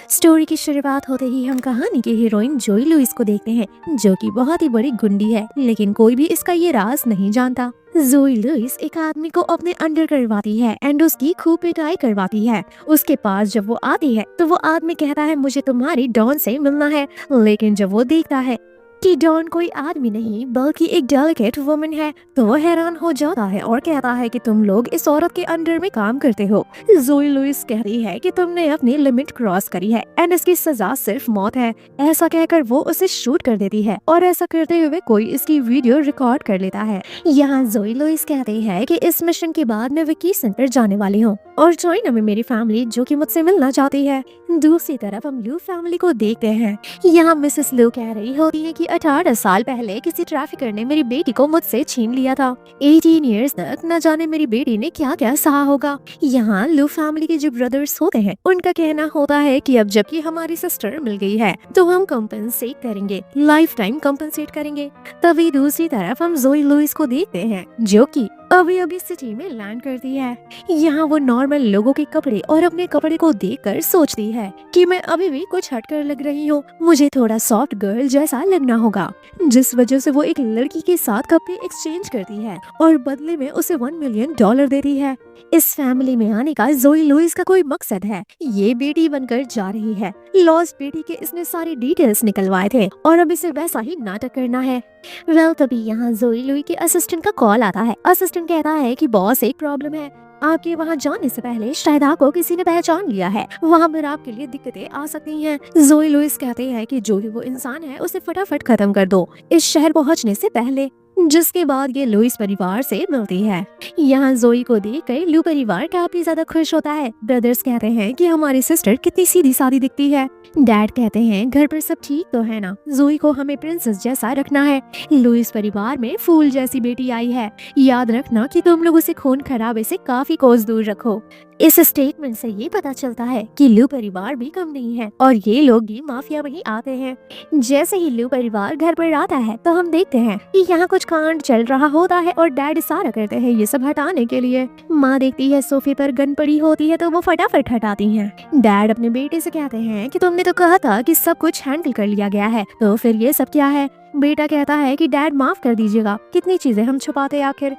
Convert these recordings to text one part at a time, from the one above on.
Story की शुरुआत होते ही हम कहानी की हीरोइन जोई लुइस को देखते हैं, जो कि बहुत ही बड़ी गुंडी है, लेकिन कोई भी इसका ये राज नहीं जानता। जोई लुइस एक आदमी को अपने अंडर करवाती है एंड उसकी खूब पिटाई करवाती है। उसके पास जब वो आती है तो वो आदमी कहता है मुझे तुम्हारी डॉन से मिलना है, लेकिन जब वो देखता है कि डॉन कोई आदमी नहीं बल्कि एक डेलिकेट वुमन है तो वो हैरान हो जाता है और कहता है कि तुम लोग इस औरत के अंडर में काम करते हो। जोई लुइस कहती है कि तुमने अपनी लिमिट क्रॉस करी है एंड इसकी सजा सिर्फ मौत है। ऐसा कहकर वो उसे शूट कर देती है और ऐसा करते हुए कोई इसकी वीडियो रिकॉर्ड कर लेता है। यहाँ जोई लुइस कहती है कि इस मिशन के बाद मैं वेकेशन पर जाने वाली हूँ और जोइन में मेरी फैमिली जो कि मुझसे मिलना चाहती है। दूसरी तरफ हम लू फैमिली को देखते हैं। यहाँ मिसेस लू कह रही होती है कि 18 साल पहले किसी ट्रैफिकर ने मेरी बेटी को मुझसे छीन लिया था। 18 इयर्स तक न जाने मेरी बेटी ने क्या क्या सहा होगा। यहाँ लू फैमिली के जो ब्रदर्स होते हैं उनका कहना होता है कि अब जबकि हमारी सिस्टर मिल गई है तो हम कंपनसेट करेंगे, लाइफ टाइम कंपनसेट करेंगे। तभी दूसरी तरफ हम जोई लुइस को देखते हैं जो कि अभी अभी सिटी में लैंड करती है। यहाँ वो नॉर्मल लोगों के कपड़े और अपने कपड़े को देखकर सोचती है कि मैं अभी भी कुछ हटकर लग रही हूँ, मुझे थोड़ा सॉफ्ट गर्ल जैसा लगना होगा। जिस वजह से वो एक लड़की के साथ कपड़े एक्सचेंज करती है और बदले में उसे $1 मिलियन देती है। इस फैमिली में आने का जोई लुइस का कोई मकसद है, ये बेटी बनकर जा रही है। लॉस्ट बेटी के इसने सारी डिटेल्स निकलवाए थे और अब इसे वैसा ही नाटक करना है। तभी यहाँ जोई लुई के असिस्टेंट का कॉल आता है। असिस्टेंट कहता है कि बॉस एक प्रॉब्लम है, आपके वहाँ जाने से पहले शायद आपको किसी ने पहचान लिया है, वहाँ पर आपके लिए दिक्कतें आ सकती हैं। जोई लुइस कहते हैं कि जो भी वो इंसान है उसे फटाफट खत्म कर दो इस शहर पहुँचने से पहले। जिसके बाद ये लुइस परिवार से मिलती है। यहाँ जोई को देखकर लू परिवार काफी ज्यादा खुश होता है। ब्रदर्स कहते हैं कि हमारी सिस्टर कितनी सीधी सादी दिखती है। डैड कहते हैं घर पर सब ठीक तो है ना, जोई को हमें प्रिंसेस जैसा रखना है। लुइस परिवार में फूल जैसी बेटी आई है, याद रखना कि तुम लोग उसे खून खराबे से काफी कोस दूर रखो। इस स्टेटमेंट से ये पता चलता है कि लू परिवार भी कम नहीं है और ये लोग भी माफिया में ही आते हैं। जैसे ही लू परिवार घर पर आता है तो हम देखते हैं कि यहाँ कुछ कांड चल रहा होता है और डैड इशारा करते हैं ये सब हटाने के लिए। माँ देखती है सोफे पर गन पड़ी होती है तो वो फटाफट हटाती हैं। डैड अपने बेटे से कहते हैं कि तुमने तो कहा था कि सब कुछ हैंडल कर लिया गया है, तो फिर ये सब क्या है। बेटा कहता है कि डैड माफ कर दीजिएगा, कितनी चीजें हम छुपाते आखिर।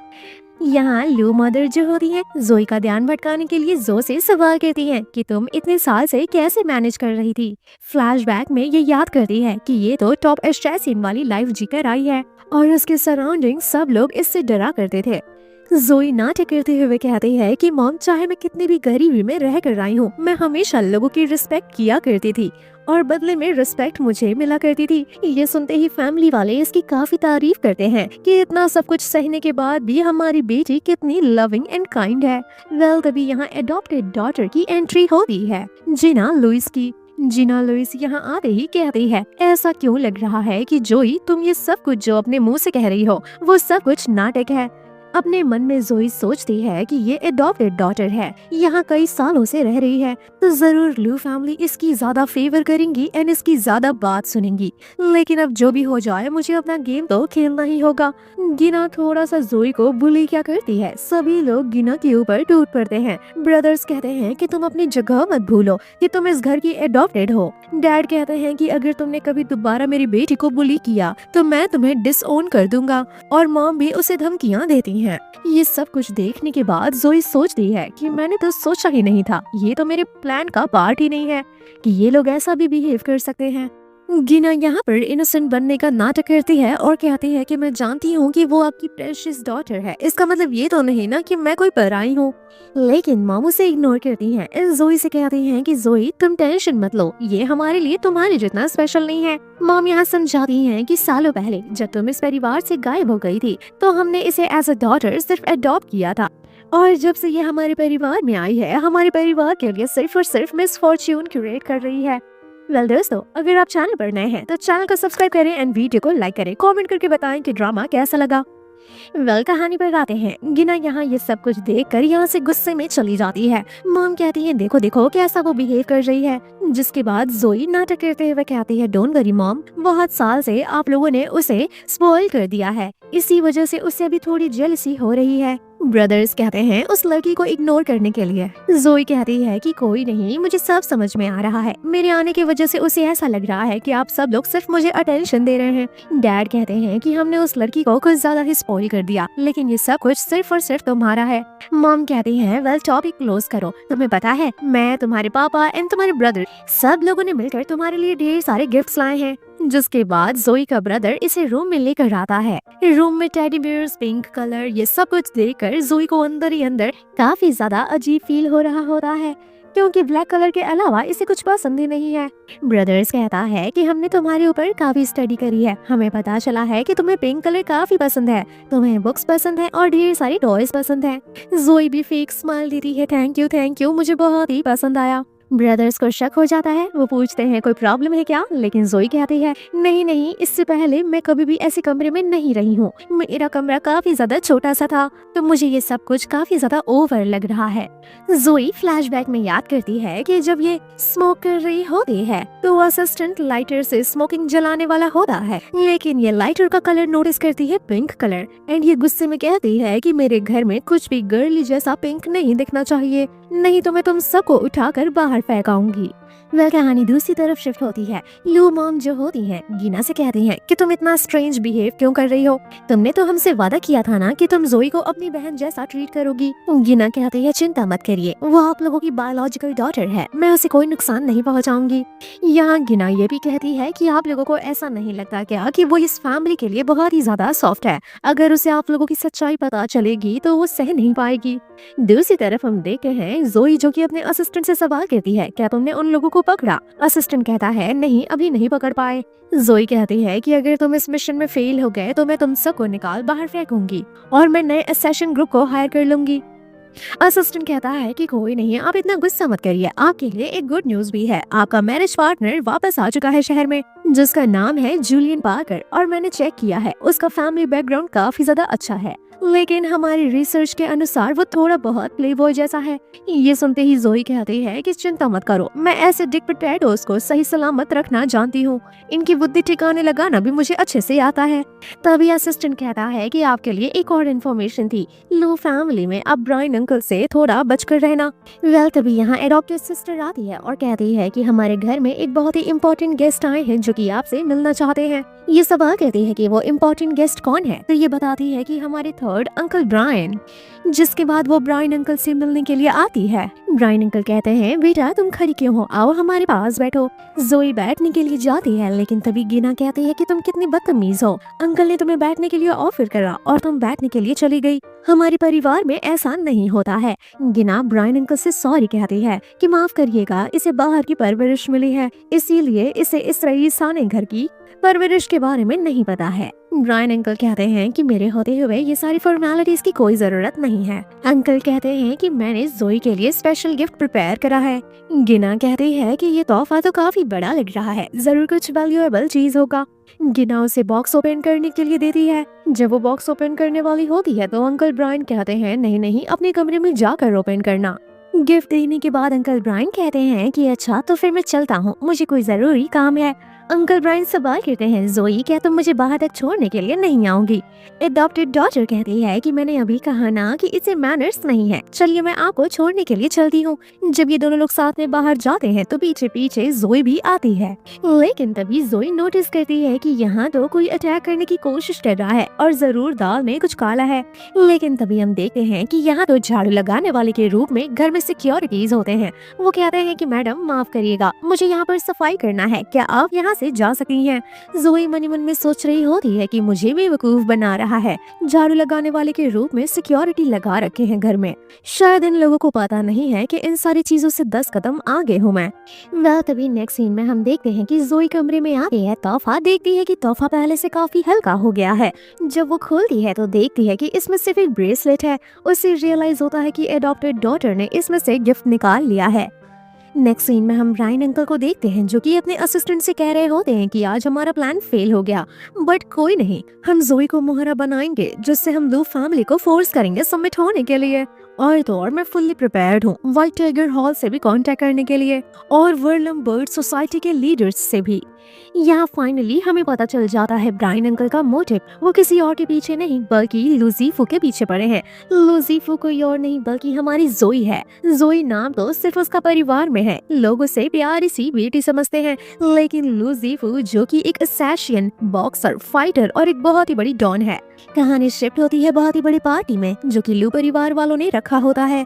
यहाँ लू मदर जो होती है जोई का ध्यान भटकाने के लिए जो से सवाल करती है कि तुम इतने साल से कैसे मैनेज कर रही थी। फ्लैशबैक में ये याद करती है कि ये तो टॉप एस्ट्रेसिन वाली लाइफ जीकर आई है और उसके सराउंडिंग सब लोग इससे डरा करते थे। जोई नाटक करते हुए कहती है कि मॉम चाहे मैं कितनी भी गरीबी में रह कर आई हूँ, मैं हमेशा लोगों की रिस्पेक्ट किया करती थी और बदले में रिस्पेक्ट मुझे मिला करती थी। ये सुनते ही फैमिली वाले इसकी काफी तारीफ करते हैं कि इतना सब कुछ सहने के बाद भी हमारी बेटी कितनी लविंग एंड काइंड है। तभी यहाँ एडॉप्टेड डॉटर की एंट्री होती है, जिना लुइस की। जिना लुइस यहाँ आते ही कहती है ऐसा क्यों लग रहा है कि जोई तुम ये सब कुछ जो अपने मुंह से कह रही हो वो सब कुछ नाटक है। अपने मन में जोई सोचती है कि ये एडॉप्टेड डॉटर है, यहाँ कई सालों से रह रही है तो जरूर लू फैमिली इसकी ज्यादा फेवर करेंगी एंड इसकी ज्यादा बात सुनेंगी। लेकिन अब जो भी हो जाए मुझे अपना गेम तो खेलना ही होगा। गिना थोड़ा सा जोई को बुली क्या करती है, सभी लोग गिना के ऊपर टूट पड़ते हैं। ब्रदर्स कहते हैं कि तुम अपनी जगह मत भूलो कि तुम इस घर की एडॉप्टेड हो। डैड कहते हैं कि अगर तुमने कभी दोबारा मेरी बेटी को बुली किया तो मैं तुम्हें डिसओन कर दूंगा और मॉम भी उसे धमकियां देती हैं। ये सब कुछ देखने के बाद जोई सोचती है कि मैंने तो सोचा ही नहीं था, ये तो मेरे प्लान का पार्ट ही नहीं है कि ये लोग ऐसा भी बिहेव कर सकते हैं। गिना यहाँ पर इनोसेंट बनने का नाटक करती है और कहती है कि मैं जानती हूँ कि वो आपकी प्रेशियस डॉटर है, इसका मतलब ये तो नहीं ना कि मैं कोई पराई हूँ। लेकिन मॉम उसे इग्नोर करती हैं। जोई से कहती हैं कि जोई तुम टेंशन मत लो, ये हमारे लिए तुम्हारे जितना स्पेशल नहीं है। मॉम यहाँ समझाती हैं कि सालों पहले जब तुम इस परिवार से गायब हो गई थी तो हमने इसे एज अ डॉटर सिर्फ अडॉप्ट किया था और जब से ये हमारे परिवार में आई है हमारे परिवार के लिए सिर्फ और सिर्फ मिसफॉर्च्यून क्रिएट कर रही है। दोस्तों, अगर आप चैनल पर नए हैं तो चैनल को सब्सक्राइब करें एंड वीडियो को लाइक करें। कमेंट करके बताएं कि ड्रामा कैसा लगा। कहानी पर आते हैं। गिना यहाँ ये सब कुछ देखकर यहाँ से गुस्से में चली जाती है। मॉम कहती है देखो देखो कैसा वो बिहेव कर रही है। जिसके बाद जोई नाटक करते हुए कहती है डोंट वरी मॉम, बहुत साल से आप लोगों ने उसे स्पॉइल कर दिया है, इसी वजह से उसे अभी थोड़ी जेलसी हो रही है। ब्रदर्स कहते हैं उस लड़की को इग्नोर करने के लिए। जोई कहती है कि कोई नहीं, मुझे सब समझ में आ रहा है, मेरे आने की वजह से उसे ऐसा लग रहा है कि आप सब लोग सिर्फ मुझे अटेंशन दे रहे हैं। डैड कहते हैं कि हमने उस लड़की को कुछ ज्यादा ही स्पॉइल कर दिया, लेकिन ये सब कुछ सिर्फ और सिर्फ तुम्हारा है। मॉम कहती है वेल टॉपिक क्लोज करो, तुम्हें पता है मैं, तुम्हारे पापा एंड तुम्हारे ब्रदर सब लोगों ने मिलकर तुम्हारे लिए ढेर सारे गिफ्ट्स लाए हैं। जिसके बाद जोई का ब्रदर इसे रूम में लेकर आता है। रूम में टेडी बियर्स, पिंक कलर, ये सब कुछ देखकर जोई को अंदर ही अंदर काफी ज्यादा अजीब फील हो रहा होता है, क्योंकि ब्लैक कलर के अलावा इसे कुछ पसंद ही नहीं है। ब्रदर्स कहता है कि हमने तुम्हारे ऊपर काफी स्टडी करी है, हमें पता चला है कि तुम्हें पिंक कलर काफी पसंद है, तुम्हें बुक्स पसंद है और ढेर सारी टॉयज पसंद है। जोई भी फेक स्माइल देती है, थैंक यू, मुझे बहुत ही पसंद आया। ब्रदर्स को शक हो जाता है, वो पूछते हैं कोई प्रॉब्लम है क्या, लेकिन जोई कहती है नहीं, इससे पहले मैं कभी भी ऐसे कमरे में नहीं रही हूँ, मेरा कमरा काफी ज्यादा छोटा सा था, तो मुझे ये सब कुछ काफी ज्यादा ओवर लग रहा है। जोई फ्लैशबैक में याद करती है कि जब ये स्मोक कर रही होती है तो असिस्टेंट लाइटर से स्मोकिंग जलाने वाला होता है, लेकिन ये लाइटर का कलर नोटिस करती है पिंक कलर, एंड ये गुस्से में कहती है कि मेरे घर में कुछ भी गर्ली जैसा पिंक नहीं दिखना चाहिए, नहीं तो मैं तुम सबको उठाकर बाहर फेंकाऊंगी। वह कहानी दूसरी तरफ शिफ्ट होती है। लू मॉम जो होती है गिना से कहती हैं कि तुम इतना स्ट्रेंज बिहेव क्यों कर रही हो, तुमने तो हमसे वादा किया था ना कि तुम जोई को अपनी बहन जैसा ट्रीट करोगी। गिना कहती है चिंता मत करिए, वो आप लोगों की बायोलॉजिकल डॉटर है, मैं उसे कोई नुकसान नहीं पहुंचाऊंगी। यहाँ गिना ये भी कहती है कि आप लोगों को ऐसा नहीं लगता क्या कि वो इस फैमिली के लिए बहुत ही ज्यादा सॉफ्ट है, अगर उसे आप लोगों की सच्चाई पता चलेगी तो वो सह नहीं पाएगी। दूसरी तरफ हम देखते हैं जोई जो कि अपने असिस्टेंट से सवाल करती है क्या तुमने उन लोगों को पकड़ा। असिस्टेंट कहता है नहीं, अभी नहीं पकड़ पाए। जोई कहती है कि अगर तुम इस मिशन में फेल हो गए तो मैं तुम सबको निकाल बाहर फेंकूंगी और मैं नए असैसिन ग्रुप को हायर कर लूंगी। असिस्टेंट कहता है कि कोई नहीं, आप इतना गुस्सा मत करिए, आपके लिए एक गुड न्यूज भी है, आपका मैरिज पार्टनर वापस आ चुका है शहर में, जिसका नाम है जूलियन पार्कर, और मैंने चेक किया है उसका फैमिली बैकग्राउंड काफी ज्यादा अच्छा है, लेकिन हमारी रिसर्च के अनुसार वो थोड़ा बहुत प्लेबॉय जैसा है। ये सुनते ही जोई कहती है कि चिंता मत करो, मैं ऐसे डिक पोटैटोस को सही सलामत रखना जानती हूँ, इनकी बुद्धि ठिकाने लगाना भी मुझे अच्छे से आता है। तभी असिस्टेंट कहता है कि आपके लिए एक और इन्फॉर्मेशन थी, लो फैमिली में अब ब्रायन अंकल से थोड़ा बचकर रहना। वेल तभी यहाँ एडॉप्टेड सिस्टर आती है और कहती है कि हमारे घर में एक बहुत ही इम्पोर्टेंट गेस्ट आए हैं जो कि आपसे मिलना चाहते हैं। ये सवाल कहती है कि वो इम्पोर्टेंट गेस्ट कौन है, तो ये बताती है कि हमारे थर्ड अंकल ब्रायन। जिसके बाद वो ब्रायन अंकल से मिलने के लिए आती है। ब्रायन अंकल कहते हैं बेटा तुम खड़ी क्यों हो, आओ हमारे पास बैठो। जोई बैठने के लिए जाती है, लेकिन तभी गिना कहती है कि तुम कितनी बदतमीज हो, अंकल ने तुम्हें बैठने के लिए ऑफर करा और तुम बैठने के लिए चली गई, हमारे परिवार में ऐसा नहीं होता है। गिना ब्रायन अंकल से सॉरी कहती है कि माफ करिएगा, इसे बाहर की परवरिश मिली है, इसीलिए इसे इस रईसाने घर की परवरिश के बारे में नहीं पता है। ब्रायन अंकल कहते हैं कि मेरे होते हुए ये सारी फॉर्मेलिटीज की कोई जरूरत नहीं है। अंकल कहते हैं कि मैंने जोई के लिए स्पेशल गिफ्ट प्रिपेयर करा है। गिना कहती है कि ये तोहफा तो काफी बड़ा लग रहा है, जरूर कुछ वैल्यूएबल चीज होगा। गिना उसे बॉक्स ओपन करने के लिए देती है। जब वो बॉक्स ओपन करने वाली होती है तो अंकल ब्रायन कहते हैं नहीं, अपने कमरे में जाकर ओपन करना। गिफ्ट देने के बाद अंकल ब्रायन कहते हैं कि अच्छा तो फिर मैं चलता हूँ, मुझे कोई जरूरी काम है। अंकल ब्रायन सवाल करते हैं जोई क्या तुम मुझे बाहर तक छोड़ने के लिए नहीं आऊंगी। एडॉप्टेड डॉटर कहती है कि मैंने अभी कहा ना कि इसे मैनर्स नहीं है, चलिए मैं आपको छोड़ने के लिए चलती हूँ। जब ये दोनों लोग साथ में बाहर जाते हैं तो पीछे पीछे जोई भी आती है, लेकिन तभी जोई नोटिस करती है कि यहाँ तो कोई अटैक करने की कोशिश कर रहा है और जरूर दाल में कुछ काला है। लेकिन तभी हम देखते हैं कि यहाँ तो झाड़ू लगाने वाले के रूप में घर में सिक्योरिटीज होते हैं। वो कहते हैं कि मैडम माफ करिएगा, मुझे यहाँ पर सफाई करना है, क्या आप यहाँ से जा सकती हैं। जोई मन ही मन में सोच रही होती है कि मुझे भी बेवकूफ बना रहा है, झाड़ू लगाने वाले के रूप में सिक्योरिटी लगा रखे हैं घर में, शायद इन लोगों को पता नहीं है कि इन सारी चीजों से 10 कदम आगे हूँ मैं। वह तभी नेक्स्ट सीन में हम देखते हैं कि जोई कमरे में आती है, तोहफा देखती है कि तोहफा पहले से काफी हल्का हो गया है। जब वो खोलती है तो देखती है कि इसमें सिर्फ एक ब्रेसलेट है। उसे रियलाइज होता है कि एडॉप्टेड डॉटर ने इसमें से गिफ्ट निकाल लिया है। नेक्स्ट सीन में हम ब्रायन अंकल को देखते हैं जो कि अपने असिस्टेंट से कह रहे होते हैं कि आज हमारा प्लान फेल हो गया, बट कोई नहीं, हम जोई को मोहरा बनाएंगे जिससे हम लू फैमिली को फोर्स करेंगे सबमिट होने के लिए। और तो और मैं फुल्ली प्रिपेयर्ड हूँ व्हाइट टाइगर हॉल से भी कांटेक्ट करने के लिए और वर्लम बर्ड सोसाइटी के लीडर्स से भी। यहाँ फाइनली हमें पता चल जाता है ब्रायन अंकल का मोटिव वो किसी और के पीछे नहीं बल्कि लूसीफू के पीछे पड़े हैं। लूसीफू कोई और नहीं बल्कि हमारी जोई है। जोई नाम तो सिर्फ उसका परिवार में है, लोग उसे प्यारी सी बेटी समझते हैं, लेकिन लूसीफू जो कि एक असैसिन, बॉक्सर, फाइटर और एक बहुत ही बड़ी डॉन है। कहानी शिफ्ट होती है बहुत ही बड़ी पार्टी में जो कि लू परिवार वालों ने रखा होता है।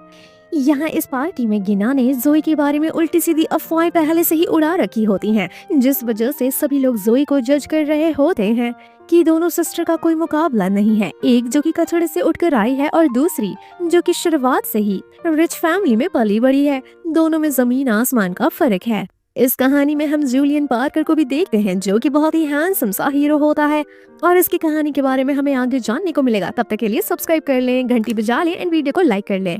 यहाँ इस पार्टी में गिना ने जोई के बारे में उल्टी सीधी अफवाहें पहले से ही उड़ा रखी होती हैं, जिस वजह से सभी लोग जोई को जज कर रहे होते हैं कि दोनों सिस्टर का कोई मुकाबला नहीं है, एक जो कि कचड़े से उठकर आई है और दूसरी जो कि शुरुआत से ही रिच फैमिली में पली बड़ी है। दोनों में जमीन आसमान का फर्क है। इस कहानी में हम जूलियन पार्कर को भी देखते हैं जो कि बहुत ही हैंडसम सा हीरो होता है और इसकी कहानी के बारे में हमें आगे जानने को मिलेगा। तब तक के लिए सब्सक्राइब कर लें, घंटी बजा लें एंड वीडियो को लाइक कर लें।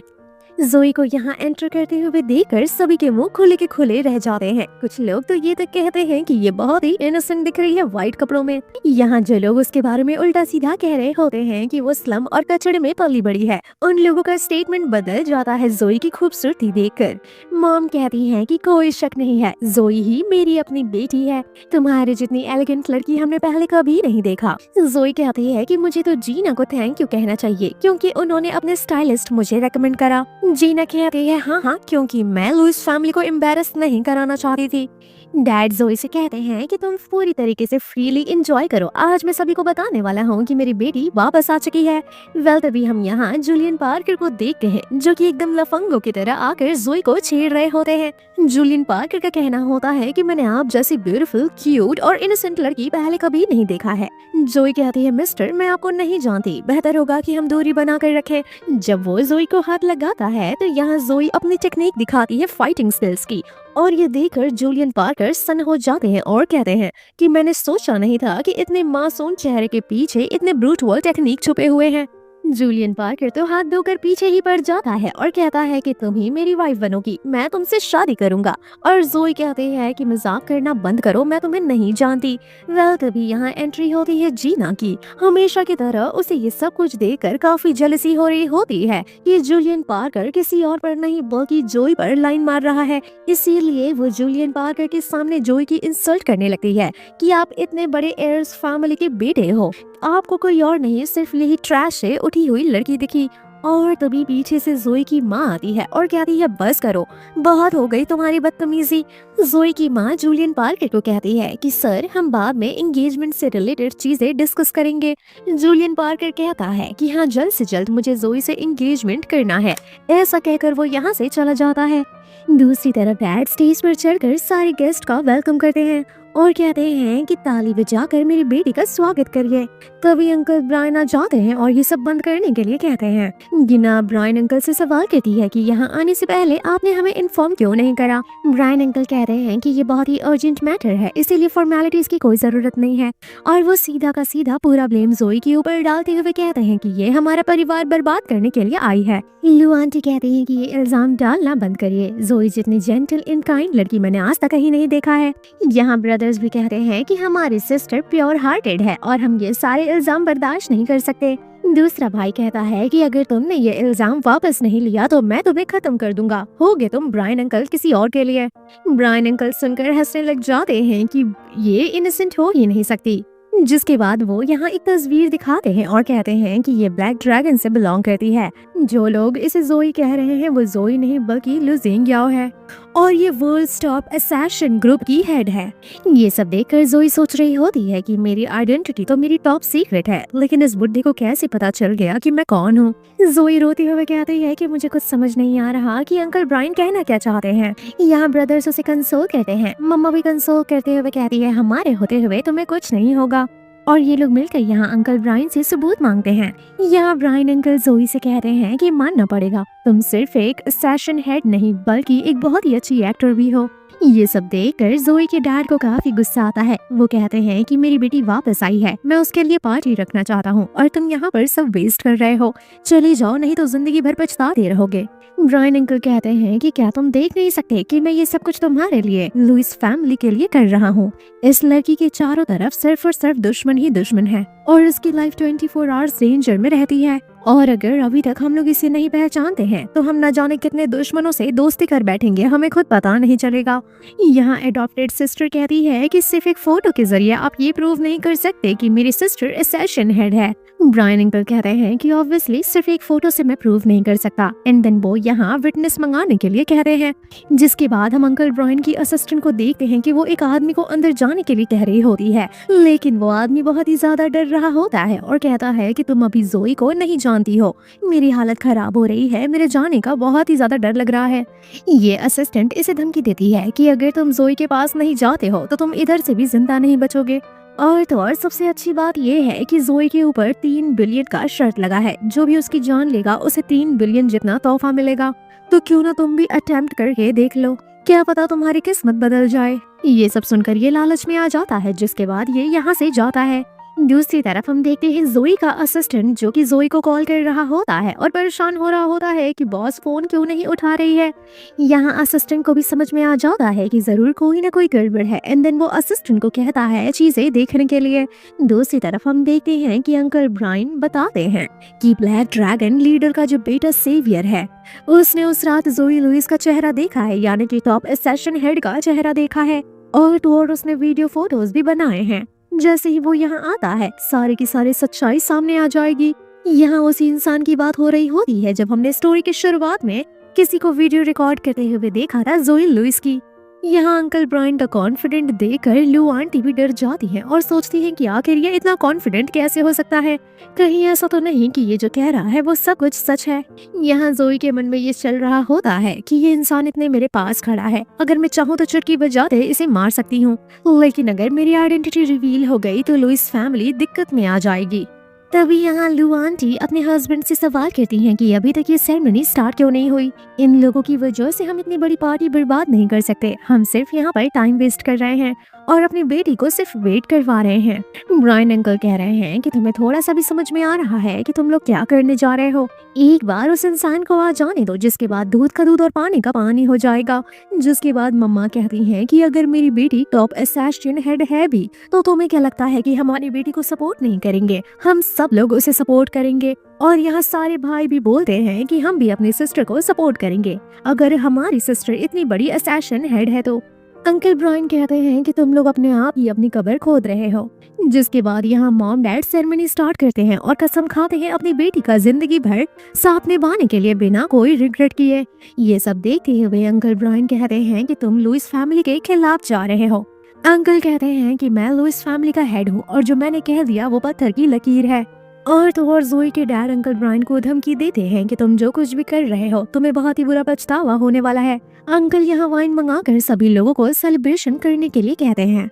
जोई को यहाँ एंटर करते हुए देखकर सभी के मुंह खुले के खुले रह जाते हैं। कुछ लोग तो ये तक कहते हैं कि ये बहुत ही इनोसेंट दिख रही है व्हाइट कपड़ों में। यहाँ जो लोग उसके बारे में उल्टा सीधा कह रहे होते हैं कि वो स्लम और कचड़े में पली बड़ी है, उन लोगों का स्टेटमेंट बदल जाता है जोई की खूबसूरती देखकर। मॉम कहती है कि कोई शक नहीं है, जोई ही मेरी अपनी बेटी है, तुम्हारे जितनी एलिगेंट लड़की हमने पहले कभी नहीं देखा। जोई कहती है कि मुझे तो जीना को थैंक यू कहना चाहिए क्योंकि उन्होंने अपने स्टाइलिस्ट मुझे रेकमेंड करा। जीना कहती है हाँ क्योंकि मैं लुइस फैमिली को एम्बैरस नहीं कराना चाहती थी। डैड जोई से कहते हैं कि तुम पूरी तरीके से फ्रीली एंजॉय करो, आज मैं सभी को बताने वाला हूँ कि मेरी बेटी वापस आ चुकी है। वेल तभी हम यहाँ जूलियन पार्कर को देखते हैं जो कि एकदम लफंगों की तरह आकर जोई को छेड़ रहे होते हैं। जूलियन पार्कर का कहना होता है कि मैंने आप जैसी ब्यूटीफुल, क्यूट और इनोसेंट लड़की पहले कभी नहीं देखा है। जोई कहती है मिस्टर मैं आपको नहीं जानती, बेहतर होगा कि हम दूरी बना कर रखें। जब वो जोई को हाथ लगाता है तो यहाँ जोई अपनी टेक्निक दिखाती है फाइटिंग स्किल्स की और ये देखकर जूलियन पार्कर सन्न हो जाते हैं और कहते हैं कि मैंने सोचा नहीं था कि इतने मासूम चेहरे के पीछे इतने ब्रूटल टेक्निक छुपे हुए हैं। जूलियन पार्कर तो हाथ धोकर पीछे ही पड़ जाता है और कहता है कि तुम ही मेरी वाइफ बनोगी, मैं तुमसे शादी करूंगा। और जोई कहते हैं कि मजाक करना बंद करो, मैं तुम्हें नहीं जानती। वेल तभी यहाँ एंट्री होती है जीना की। हमेशा की तरह उसे ये सब कुछ देखकर काफी जेलसी हो रही होती है कि जूलियन पार्कर किसी और पर नहीं बल्कि जोई पर लाइन मार रहा है। इसीलिए वो जूलियन पार्कर के सामने जोई की इंसल्ट करने लगती है कि आप इतने बड़े एयर्स फैमिली के बेटे हो, आपको कोई और नहीं सिर्फ यही ट्रैश से उठी हुई लड़की दिखी। और तभी पीछे से जोई की माँ आती है और कहती है बस करो, बहुत हो गई तुम्हारी बदतमीजी। जोई की माँ जूलियन पार्कर को कहती है कि सर हम बाद में एंगेजमेंट से रिलेटेड चीजें डिस्कस करेंगे। जूलियन पार्कर कहता है कि हाँ जल्द से जल्द मुझे जोई से एंगेजमेंट करना है। ऐसा कहकर वो यहाँ से चला जाता है। दूसरी तरफ डैड स्टेज पर चढ़कर सारे गेस्ट का वेलकम करते हैं और कहते हैं कि ताली बजाकर मेरी बेटी का स्वागत करिए। तभी अंकल ब्रायन आ जाते हैं और ये सब बंद करने के लिए कहते हैं। गिना ब्रायन अंकल से सवाल करती है कि यहाँ आने से पहले आपने हमें इन्फॉर्म क्यों नहीं करा। ब्रायन अंकल कहते हैं कि ये बहुत ही अर्जेंट मैटर है, इसीलिए फॉर्मेलिटीज की कोई जरूरत नहीं है। और वो सीधा का सीधा पूरा ब्लेम जोई के ऊपर डालते हुए कहते हैं कि ये हमारा परिवार बर्बाद करने के लिए आई है। लू आंटी कहती है कि ये इल्जाम डालना बंद करिए, जोई जितनी जेंटल एंड काइंड लड़की मैंने आज तक कहीं नहीं देखा है। यहाँ ब्रदर्स भी कहते हैं कि हमारी सिस्टर प्योर हार्टेड है और हम ये सारे इल्जाम बर्दाश्त नहीं कर सकते। दूसरा भाई कहता है कि अगर तुमने ये इल्जाम वापस नहीं लिया तो मैं तुम्हें खत्म कर दूंगा, होगे तुम ब्रायन अंकल किसी और के लिए। ब्रायन अंकल सुनकर हंसने लग जाते हैं कि ये इनोसेंट हो ही नहीं सकती। जिसके बाद वो यहाँ एक तस्वीर दिखाते हैं और कहते हैं कि ये ब्लैक ड्रैगन से बिलोंग करती है। जो लोग इसे जोई कह रहे हैं वो जोई नहीं बल्कि लू जिंगयाओ है और ये वर्ल्ड टॉप असैसिन ग्रुप की हेड है। ये सब देखकर जोई सोच रही होती है कि मेरी आइडेंटिटी तो मेरी टॉप सीक्रेट है, लेकिन इस बुड्ढे को कैसे पता चल गया कि मैं कौन हूँ। जोई रोती हुए कहती है कि मुझे कुछ समझ नहीं आ रहा कि अंकल ब्रायन कहना क्या चाहते हैं। यहाँ ब्रदर्स उसे कंसोल करते हैं, मम्मा भी कंसोल करते हुए कहती है हमारे होते हुए तुम्हें कुछ नहीं होगा। और ये लोग मिलकर यहाँ अंकल ब्रायन से सबूत मांगते हैं। यहाँ ब्रायन अंकल जोई से कहते हैं कि मानना पड़ेगा, तुम सिर्फ एक असैसिन हेड नहीं बल्कि एक बहुत ही अच्छी एक्टर भी हो। ये सब देखकर जोई के डैड को काफी गुस्सा आता है। वो कहते हैं कि मेरी बेटी वापस आई है, मैं उसके लिए पार्टी रखना चाहता हूँ और तुम यहाँ पर सब वेस्ट कर रहे हो, चले जाओ नहीं तो जिंदगी भर पछताते रहोगे। ब्रायन अंकल कहते हैं कि क्या तुम देख नहीं सकते कि मैं ये सब कुछ तुम्हारे लिए, लुइस फैमिली के लिए कर रहा हूँ। इस लड़की के चारों तरफ सिर्फ और सिर्फ दुश्मन ही दुश्मन है और इसकी लाइफ 24 आवर्स डेंजर में रहती है और अगर अभी तक हम लोग इसे नहीं पहचानते हैं तो हम न जाने कितने दुश्मनों से दोस्ती कर बैठेंगे, हमें खुद पता नहीं चलेगा। यहाँ एडॉप्टेड सिस्टर कहती है कि सिर्फ एक फोटो के जरिए आप ये प्रूव नहीं कर सकते कि मेरी सिस्टर असैसिन हेड है। ब्रायन अंकल कहते हैं कि ऑब्वियसली सिर्फ एक फोटो से मैं प्रूव नहीं कर सकता। एंड देन वो यहाँ विटनेस मंगाने के लिए कह रहे हैं। जिसके बाद हम अंकल ब्रायन की असिस्टेंट को देखते हैं कि वो एक आदमी को अंदर जाने के लिए कह रही होती है, लेकिन वो आदमी बहुत ही ज्यादा डर रहा होता है और कहता है कि तुम अभी जोई को नहीं जानती हो, मेरी हालत खराब हो रही है, मेरे जाने का बहुत ही ज्यादा डर लग रहा है। ये असिस्टेंट इसे धमकी देती है कि अगर तुम जोई के पास नहीं जाते हो तो तुम इधर से भी जिंदा नहीं बचोगे। और सबसे अच्छी बात यह है कि जोई के ऊपर 3 बिलियन का शर्त लगा है, जो भी उसकी जान लेगा उसे 3 बिलियन जितना तोहफा मिलेगा। तो क्यों ना तुम भी अटेम्प्ट करके देख लो, क्या पता तुम्हारी किस्मत बदल जाए। ये सब सुनकर ये लालच में आ जाता है, जिसके बाद ये यहाँ से जाता है। दूसरी तरफ हम देखते हैं जोई का असिस्टेंट जो कि जोई को कॉल कर रहा होता है और परेशान हो रहा होता है कि बॉस फोन क्यों नहीं उठा रही है। यहाँ असिस्टेंट को भी समझ में आ जाता है कि जरूर कोई ना कोई गड़बड़ है। एंड देन वो असिस्टेंट को कहता है चीजें देखने के लिए। दूसरी तरफ हम देखते हैं कि अंकल ब्रायन बताते हैं कि ब्लैक ड्रैगन लीडर का जो बेटा सेवियर है, उसने उस रात जोई लुइस का चेहरा देखा है, यानी कि टॉप असैसिन हेड का चेहरा देखा है। और तो और उसने वीडियो फोटोज भी बनाए हैं। जैसे ही वो यहाँ आता है सारे की सारी सच्चाई सामने आ जाएगी। यहाँ उसी इंसान की बात हो रही होती है जब हमने स्टोरी की शुरुआत में किसी को वीडियो रिकॉर्ड करते हुए देखा था, जोई लुइस की। यहाँ अंकल ब्रायन का कॉन्फिडेंट देखकर लू आंटी भी डर जाती हैं और सोचती हैं कि आखिर ये इतना कॉन्फिडेंट कैसे हो सकता है, कहीं ऐसा तो नहीं कि ये जो कह रहा है वो सब कुछ सच है। यहाँ जोई के मन में ये चल रहा होता है कि ये इंसान इतने मेरे पास खड़ा है, अगर मैं चाहूँ तो चुटकी बजाते इसे मार सकती हूँ, लेकिन अगर मेरी आइडेंटिटी रिवील हो गई तो लुइस फैमिली दिक्कत में आ जाएगी। तभी यहाँ लू आंटी अपने हस्बैंड से सवाल करती हैं कि अभी तक ये सेरेमनी स्टार्ट क्यों नहीं हुई। इन लोगों की वजह से हम इतनी बड़ी पार्टी बर्बाद नहीं कर सकते, हम सिर्फ यहाँ पर टाइम वेस्ट कर रहे हैं और अपनी बेटी को सिर्फ वेट करवा रहे हैं। ब्रायन अंकल कह रहे हैं कि तुम्हें थोड़ा सा भी समझ में आ रहा है कि तुम लोग क्या करने जा रहे हो। एक बार उस इंसान को आ जाने दो, जिसके बाद दूध का दूध और पानी का पानी हो जाएगा। जिसके बाद मम्मा कहती हैं कि अगर मेरी बेटी टॉप असैसिन हेड है भी तो तुम्हें क्या लगता है कि हमारी बेटी को सपोर्ट नहीं करेंगे, हम सब लोग उसे सपोर्ट करेंगे। और यहाँ सारे भाई भी बोलते हैं कि हम भी अपनी सिस्टर को सपोर्ट करेंगे अगर हमारी सिस्टर इतनी बड़ी असैसिन हेड है तो। अंकल ब्रायन कहते हैं कि तुम लोग अपने आप ही अपनी कब्र खोद रहे हो। जिसके बाद यहाँ मॉम डैड सेरेमनी स्टार्ट करते हैं और कसम खाते हैं अपनी बेटी का जिंदगी भर साथ निभाने के लिए बिना कोई रिग्रेट किए। ये सब देखते हुए अंकल ब्रायन कहते हैं कि तुम लुइस फैमिली के खिलाफ जा रहे हो। अंकल कहते हैं कि मैं लुइस फैमिली का हेड हूँ और जो मैंने कह दिया वो पत्थर की लकीर है। और तो और जोई के डैड अंकल ब्रायन को धमकी देते हैं कि तुम जो कुछ भी कर रहे हो तुम्हें बहुत ही बुरा पछतावा होने वाला है। अंकल यहाँ वाइन मंगाकर सभी लोगों को सेलिब्रेशन करने के लिए कहते हैं।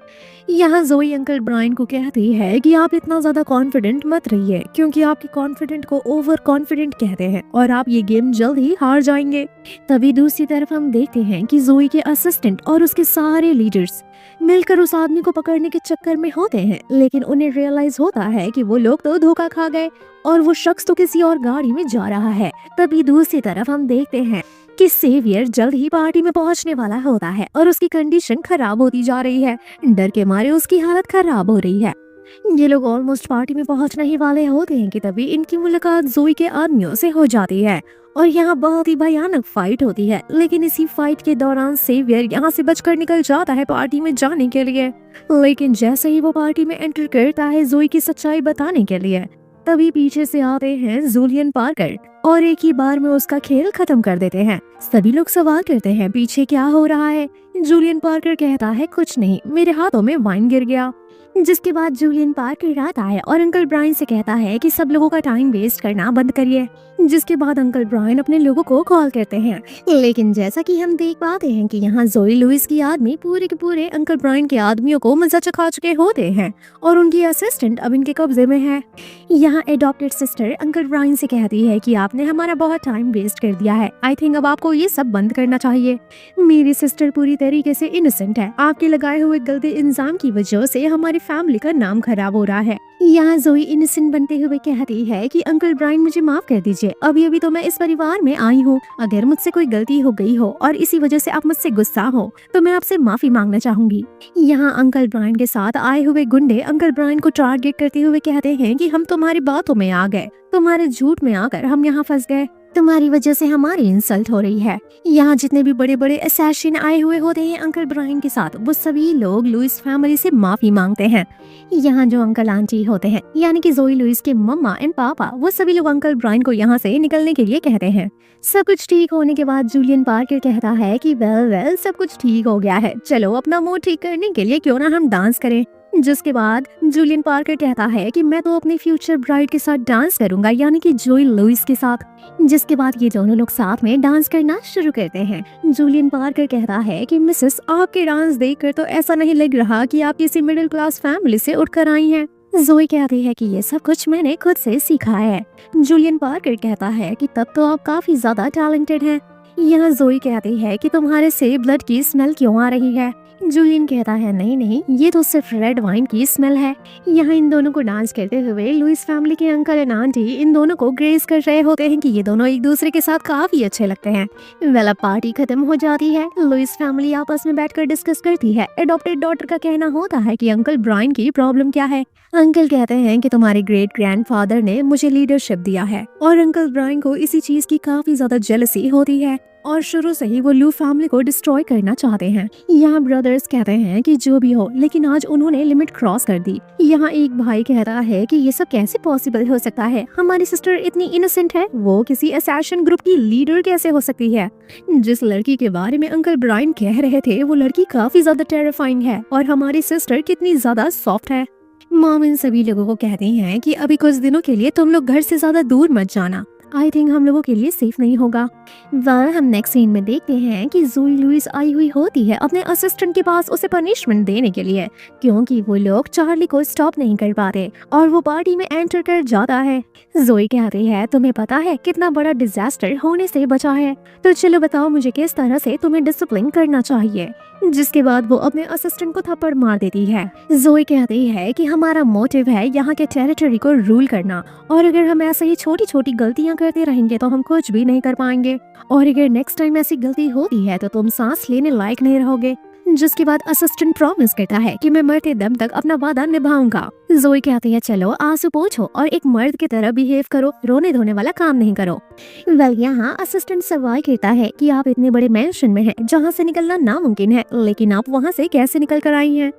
यहाँ जोई अंकल ब्रायन को कहती है कि आप इतना ज्यादा कॉन्फिडेंट मत रहिए, क्योंकि आपके कॉन्फिडेंट को ओवर कॉन्फिडेंट कहते हैं और आप ये गेम जल्द ही हार जाएंगे। तभी दूसरी तरफ हम देखते हैं कि जोई के असिस्टेंट और उसके सारे लीडर्स मिलकर उस आदमी को पकड़ने के चक्कर में होते हैं, लेकिन उन्हें रियलाइज होता है कि वो लोग तो धोखा खा गए और वो शख्स तो किसी और गाड़ी में जा रहा है। तभी दूसरी तरफ हम देखते हैं कि सेवियर जल्द ही पार्टी में पहुंचने वाला होता है और उसकी कंडीशन खराब होती जा रही है। डर के मारे उसकी हालत खराब हो रही है। ये लोग ऑलमोस्ट पार्टी में पहुंचने ही वाले होते हैं कि तभी इनकी मुलाकात जोई के आदमियों से हो जाती है और यहाँ बहुत ही भयानक फाइट होती है। लेकिन इसी फाइट के दौरान सेवियर यहाँ से बचकर निकल जाता है पार्टी में जाने के लिए। लेकिन जैसे ही वो पार्टी में एंटर करता है जोई की सच्चाई बताने के लिए, तभी पीछे से आते हैं जूलियन पार्कर और एक ही बार में उसका खेल खत्म कर देते हैं। सभी लोग सवाल करते हैं पीछे क्या हो रहा है। जूलियन पार्कर कहता है कुछ नहीं, मेरे हाथों में वाइन गिर गया। जिसके बाद जूलियन पार्कर आता है और अंकल ब्रायन से कहता है कि सब लोगों का टाइम वेस्ट करना बंद करिए। जिसके बाद अंकल ब्रायन अपने लोगों को कॉल करते हैं, लेकिन जैसा कि हम देख पाते हैं कि यहाँ जोई लुइस की आदमी पूरे के पूरे अंकल ब्रायन के आदमियों को मजा चखा चुके होते हैं और उनकी असिस्टेंट अब इनके कब्जे में है। यहाँ एडॉप्टेड सिस्टर अंकल ब्रायन से कहती है कि आपने हमारा बहुत टाइम वेस्ट कर दिया है, आई थिंक अब आपको ये सब बंद करना चाहिए। मेरी सिस्टर पूरी तरीके से इनोसेंट है, आपके लगाए हुए गलत इल्जाम की वजह से हमारी फैमिली का नाम खराब हो रहा है। यहाँ जोई इनोसेंट बनते हुए कहती है कि अंकल ब्रायन मुझे माफ कर दीजिए, अभी अभी तो मैं इस परिवार में आई हूँ। अगर मुझसे कोई गलती हो गई हो और इसी वजह से आप मुझसे गुस्सा हो तो मैं आपसे माफी मांगना चाहूंगी। यहाँ अंकल ब्रायन के साथ आए हुए गुंडे अंकल ब्रायन को टारगेट करते हुए कहते हैं कि हम तुम्हारी बातों में आ गए, तुम्हारे झूठ में आकर हम यहाँ फंस गए, तुम्हारी वजह से हमारी इंसल्ट हो रही है। यहाँ जितने भी बड़े बड़े असैसिन आए हुए होते हैं अंकल ब्रायन के साथ, वो सभी लोग लुइस फैमिली से माफी मांगते हैं। यहाँ जो अंकल आंटी होते हैं यानी कि जोई लुइस के मम्मा एंड पापा, वो सभी लोग अंकल ब्रायन को यहाँ से निकलने के लिए कहते हैं। सब कुछ ठीक होने के बाद जूलियन पार्कर कहता है कि वेल सब कुछ ठीक हो गया है, चलो अपना मूड ठीक करने के लिए क्यों ना हम डांस करें। जिसके बाद जूलियन पार्कर कहता है कि मैं तो अपनी फ्यूचर ब्राइड के साथ डांस करूंगा, यानी कि जोई लुइस के साथ। जिसके बाद ये दोनों लोग साथ में डांस करना शुरू करते हैं। जूलियन पार्कर कहता है कि मिसेस, आपके डांस देखकर तो ऐसा नहीं लग रहा कि आप किसी मिडिल क्लास फैमिली से उठकर आई हैं। जोई कहती है कि ये सब कुछ मैंने खुद से सीखा है। जूलियन पार्कर कहता है कि तब तो आप काफी ज्यादा टैलेंटेड हैं। यहाँ जोई कहती है कि तुम्हारे से ब्लड की स्मेल क्यों आ रही है। जूलियन कहता है नहीं, ये तो सिर्फ रेड वाइन की स्मेल है। यहाँ इन दोनों को डांस करते हुए लुइस फैमिली के अंकल एंड आंटी इन दोनों को ग्रेस कर रहे होते हैं कि ये दोनों एक दूसरे के साथ काफी अच्छे लगते हैं। अब पार्टी खत्म हो जाती है। लुइस फैमिली आपस में बैठकर डिस्कस करती है। एडॉप्टेड डॉटर का कहना होता है कि अंकल ब्रायन की प्रॉब्लम क्या है। अंकल कहते हैं कि तुम्हारे ग्रेट ग्रैंडफादर ने मुझे लीडरशिप दिया है और अंकल ब्रायन को इसी चीज की काफी ज्यादा जेलसी होती है और शुरू से ही वो लू फैमिली को डिस्ट्रॉय करना चाहते हैं। यहाँ ब्रदर्स कहते हैं कि जो भी हो, लेकिन आज उन्होंने लिमिट क्रॉस कर दी। यहाँ एक भाई कहता है कि ये सब कैसे पॉसिबल हो सकता है, हमारी सिस्टर इतनी इनोसेंट है, वो किसी असैसिन ग्रुप की लीडर कैसे हो सकती है। जिस लड़की के बारे में अंकल ब्रायन कह रहे थे वो लड़की काफी ज्यादा टेरिफाइंग है और हमारी सिस्टर कितनी ज्यादा सॉफ्ट है। मॉम इन सभी लोगों को कहती हैं कि अभी कुछ दिनों के लिए तुम लोग घर से ज्यादा दूर मत जाना, आई थिंक हम लोगों के लिए सेफ नहीं होगा। हम नेक्स्ट सीन में देखते हैं कि जोई लुइस आई हुई होती है अपने असिस्टेंट के पास उसे पनिशमेंट देने के लिए, क्योंकि वो लोग चार्ली को स्टॉप नहीं कर पाते और वो पार्टी में एंटर कर जाता है। जोई कहती है तुम्हें पता है कितना बड़ा डिजास्टर होने से बचा है, तो चलो बताओ मुझे किस तरह से तुम्हें डिसिप्लिन करना चाहिए। जिसके बाद वो अपने असिस्टेंट को थप्पड़ मार देती है। जोई कहती है कि हमारा मोटिव है यहाँ के टेरिटरी को रूल करना और अगर हम ऐसे ही छोटी छोटी गलतियाँ करते रहेंगे तो हम कुछ भी नहीं कर पाएंगे और अगर नेक्स्ट टाइम ऐसी गलती होती है तो तुम सांस लेने लायक नहीं रहोगे। जिसके बाद असिस्टेंट प्रॉमिस करता है कि मैं मरते दम तक अपना वादा निभाऊंगा। जोई कहती है चलो आंसू पोंछो और एक मर्द की तरह बिहेव करो, रोने धोने वाला काम नहीं करो। यहाँ असिस्टेंट सवाल कहता है कि आप इतने बड़े मेंशन में हैं जहाँ से निकलना नामुमकिन है, लेकिन आप वहाँ से कैसे निकल कर आई हैं।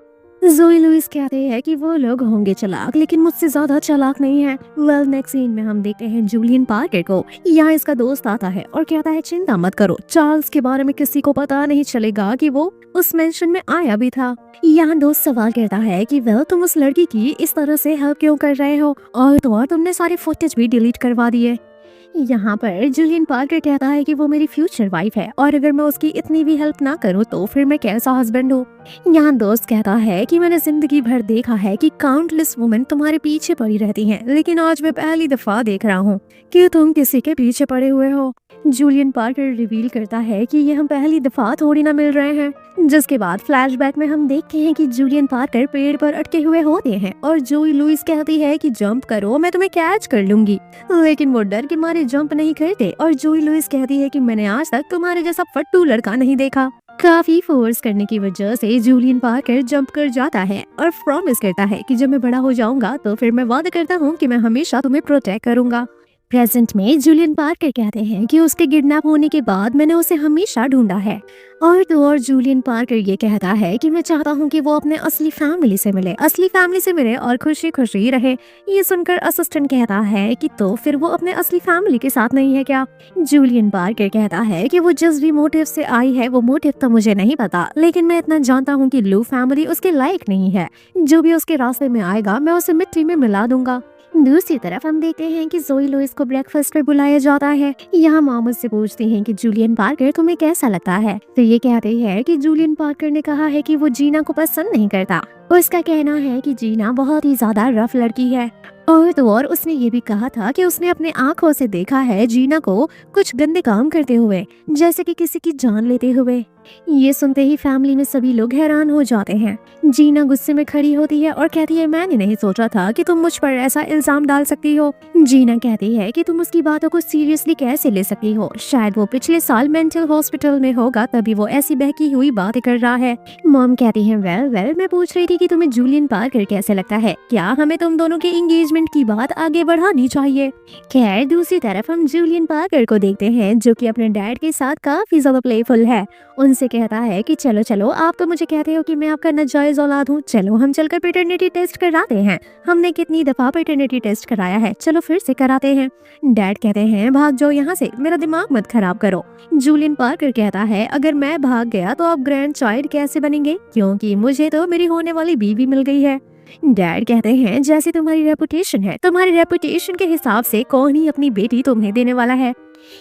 जोई लुइस कहते हैं कि वो लोग होंगे चालाक लेकिन मुझसे ज्यादा चालाक नहीं है। नेक्स्ट सीन में हम देखते हैं जूलियन पार्कर को। यहाँ इसका दोस्त आता है और कहता है चिंता मत करो, चार्ल्स के बारे में किसी को पता नहीं चलेगा कि वो उस मेंशन में आया भी था। यहाँ दोस्त सवाल करता है कि तुम उस लड़की की इस तरह से हेल्प क्यों कर रहे हो और तुमने सारे फुटेज भी डिलीट करवा दिए। यहाँ पर जूलियन पार्कर कहता है कि वो मेरी फ्यूचर वाइफ है और अगर मैं उसकी इतनी भी हेल्प ना करूँ तो फिर मैं कैसा हस्बैंड हूँ। यहाँ दोस्त कहता है कि मैंने जिंदगी भर देखा है कि काउंटलेस वुमेन तुम्हारे पीछे पड़ी रहती हैं, लेकिन आज मैं पहली दफा देख रहा हूँ कि तुम किसी के पीछे पड़े हुए हो। जूलियन पार्कर रिवील करता है कि ये हम पहली दफा थोड़ी ना मिल रहे हैं। जिसके बाद फ्लैशबैक में हम देखते हैं कि जूलियन पार्कर पेड़ पर अटके हुए होते हैं और जोई लुइस कहती है कि जंप करो, मैं तुम्हें कैच कर लूंगी, लेकिन वो डर के मारे जंप नहीं करते और जोई लुइस कहती है कि मैंने आज तक तुम्हारे जैसा फट्टू लड़का नहीं देखा। काफी फोर्स करने की वजह से जूलियन पार्कर जंप कर जाता है और प्रॉमिस करता है कि जब मैं बड़ा हो जाऊंगा तो फिर मैं वादा करता हूँ कि मैं हमेशा तुम्हें प्रोटेक्ट करूंगा। प्रेजेंट में जूलियन पार्कर कहते हैं कि उसके किडनैप होने के बाद मैंने उसे हमेशा ढूंढा है और जूलियन पार्कर ये कहता है कि मैं चाहता हूँ कि वो अपने असली फैमिली से मिले और खुशी खुशी रहे। ये सुनकर असिस्टेंट कहता है कि तो फिर वो अपने असली फैमिली के साथ नहीं है क्या। जूलियन पार्कर कहता है कि वो जिस भी मोटिव से आई है वो मोटिव तो मुझे नहीं पता, लेकिन मैं इतना जानता हूँ कि लू फैमिली उसके लायक नहीं है। जो भी उसके रास्ते में आएगा मैं उसे मिट्टी में मिला दूंगा। दूसरी तरफ हम देखते हैं कि जोई लुइस को ब्रेकफास्ट पर बुलाया जाता है। यहाँ मॉम उससे पूछती हैं कि जूलियन पार्कर तुम्हें कैसा लगता है, तो ये कहते हैं कि जूलियन पार्कर ने कहा है कि वो जीना को पसंद नहीं करता। उसका कहना है कि जीना बहुत ही ज्यादा रफ लड़की है और तो और उसने ये भी कहा था कि उसने अपने आंखों से देखा है जीना को कुछ गंदे काम करते हुए, जैसे कि किसी की जान लेते हुए। ये सुनते ही फैमिली में सभी लोग हैरान हो जाते हैं। जीना गुस्से में खड़ी होती है और कहती है, मैंने नहीं सोचा था कि तुम मुझ पर ऐसा इल्जाम डाल सकती हो। जीना कहती है कि तुम उसकी बातों को सीरियसली कैसे ले सकती हो, शायद वो पिछले साल मेंटल हॉस्पिटल में होगा तभी वो ऐसी बहकी हुई बातें कर रहा है। मॉम कहती है, वेल मैं पूछ रही थी कि तुम्हें जूलियन पार्कर कैसे लगता है, क्या हमें तुम दोनों के एंगेजमेंट की बात आगे बढ़ानी चाहिए। खैर दूसरी तरफ हम जूलियन पार्कर को देखते हैं जो कि अपने डैड के साथ काफी ज्यादा प्लेफुल है। उनसे कहता है कि चलो चलो, आप तो मुझे कहते हो कि मैं आपका नाजायज औलाद हूँ, चलो हम चलकर पैटर्निटी टेस्ट कराते हैं। हमने कितनी दफा पैटर्निटी टेस्ट कराया है, चलो फिर से कराते हैं। डैड कहते हैं, भाग जाओ यहाँ से, मेरा दिमाग मत खराब करो। जूलियन पार्कर कहता है, अगर मैं भाग गया तो आप ग्रैंड चाइल्ड कैसे बनेंगे, क्योंकि मुझे तो मेरी होने वाली बीवी मिल गई है। डैड कहते हैं, जैसी तुम्हारी रेपुटेशन है, तुम्हारी रेपुटेशन के हिसाब से कौन ही अपनी बेटी तुम्हें देने वाला है।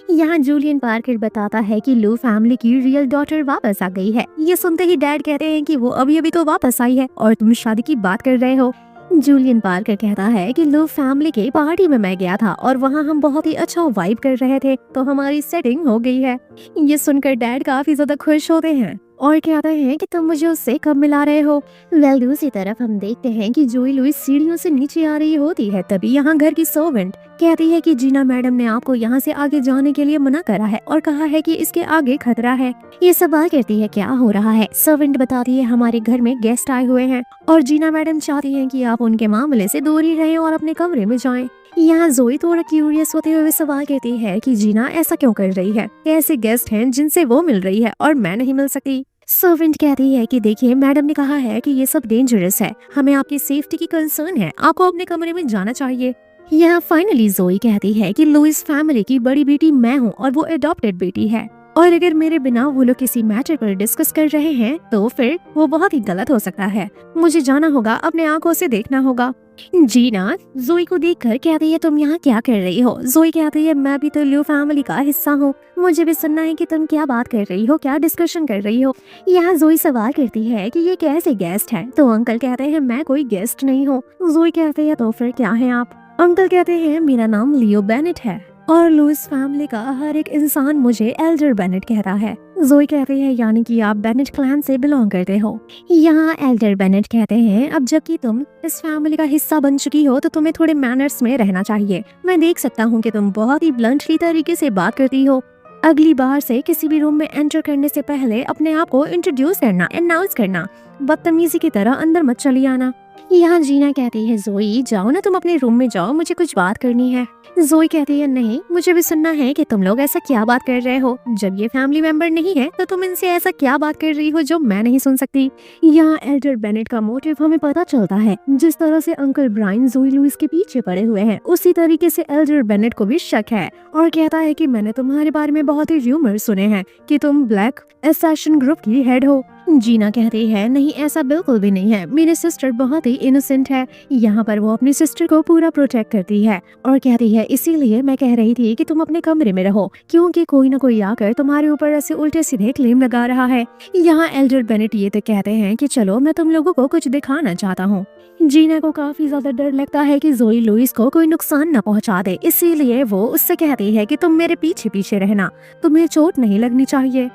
यहाँ जूलियन पार्कर बताता है कि लू फैमिली की रियल डॉटर वापस आ गई है। ये सुनते ही डैड कहते हैं कि वो अभी अभी तो वापस आई है और तुम शादी की बात कर रहे हो। जूलियन पार्कर कहता है कि लू फैमिली के पार्टी में मैं गया था और वहाँ हम बहुत ही अच्छा वाइब कर रहे थे, तो हमारी सेटिंग हो गई है। ये सुनकर डैड काफी ज्यादा खुश होते हैं और कहते हैं कि तुम मुझे उससे कब मिला रहे हो। दूसरी तरफ हम देखते हैं कि जोई लुइस सीढ़ियों से नीचे आ रही होती है, तभी यहाँ घर की सर्वेंट कहती है कि जीना मैडम ने आपको यहाँ से आगे जाने के लिए मना करा है और कहा है कि इसके आगे खतरा है। ये सवाल करती है, क्या हो रहा है। सर्वेंट बताती है, हमारे घर में गेस्ट आए हुए हैं और जीना मैडम चाहती है कि आप उनके मामले से दूर ही रहें और अपने कमरे में जाएं। यहाँ जोई थोड़ा क्यूरियस होते हुए सवाल करती है कि जीना ऐसा क्यों कर रही है, कैसे गेस्ट हैं जिनसे वो मिल रही है और मैं नहीं मिल सकती। सर्वेंट कहती है कि देखिए, मैडम ने कहा है कि ये सब डेंजरस है, हमें आपकी सेफ्टी की कंसर्न है, आपको अपने कमरे में जाना चाहिए। यहाँ फाइनली जोई कहती है कि लुइस फैमिली की बड़ी बेटी मैं हूँ और वो एडॉप्टेड बेटी है, और अगर मेरे बिना वो लोग किसी मैटर पर डिस्कस कर रहे हैं तो फिर वो बहुत ही गलत हो सकता है। मुझे जाना होगा, अपने आंखों से देखना होगा। जीना जोई को देखकर कहती है, तुम यहाँ क्या कर रही हो। जोई कहती है, मैं भी तो ल्यू फैमिली का हिस्सा हूँ, मुझे भी सुनना है कि तुम क्या बात कर रही हो, क्या डिस्कशन कर रही हो। यहाँ जोई सवाल करती है कि ये कैसे गेस्ट है, तो अंकल कहते हैं, मैं कोई गेस्ट नहीं हूँ। जोई कहती है, तो फिर क्या है आप। अंकल कहते हैं, मेरा नाम लियो बेनेट है और लुइस फैमिली का हर एक इंसान मुझे एल्डर बेनेट कहता है। जोई कहती है, यानी कि आप बेनेट क्लैन से बिलोंग करते हो। यहाँ एल्डर बेनेट कहते हैं, अब जबकि तुम इस फैमिली का हिस्सा बन चुकी हो तो तुम्हें थोड़े मैनर्स में रहना चाहिए। मैं देख सकता हूँ कि तुम बहुत ही ब्लंटली तरीके से बात करती हो। अगली बार से किसी भी रूम में एंटर करने से पहले अपने आप को इंट्रोड्यूस करना, अनाउंस करना, बदतमीजी की तरह अंदर मत चली आना। यहाँ जीना कहती है, जोई जाओ ना, तुम अपने रूम में जाओ, मुझे कुछ बात करनी है। जोई कहती है, नहीं, मुझे भी सुनना है कि तुम लोग ऐसा क्या बात कर रहे हो। जब ये फैमिली मेंबर नहीं है तो तुम इनसे ऐसा क्या बात कर रही हो जो मैं नहीं सुन सकती। यहाँ एल्डर बेनेट का मोटिव हमें पता चलता है। जिस तरह से अंकल ब्रायन जोई लुइस के पीछे पड़े हुए हैं, उसी तरीके से एल्डर बेनेट को भी शक है और कहता है कि मैंने तुम्हारे बारे में बहुत ही र्यूमर सुने हैं कि तुम ब्लैक असैसिन ग्रुप की हेड हो। जीना कहती है, नहीं, ऐसा बिल्कुल भी नहीं है, मेरी सिस्टर बहुत ही इनोसेंट है। यहाँ पर वो अपनी सिस्टर को पूरा प्रोटेक्ट करती है और कहती है, इसीलिए मैं कह रही थी कि तुम अपने कमरे में रहो, क्योंकि कोई ना कोई आकर तुम्हारे ऊपर ऐसे उल्टे सीधे क्लेम लगा रहा है। यहाँ एल्डर बेनेट ये तो कहते हैं कि चलो, मैं तुम लोगों को कुछ दिखाना चाहता हूँ। जीना को काफी ज्यादा डर लगता है कि जोई लुइस को कोई नुकसान न पहुँचा दे, इसीलिए वो उससे कहती है कि तुम मेरे पीछे पीछे रहना, तुम्हें चोट नहीं लगनी चाहिए।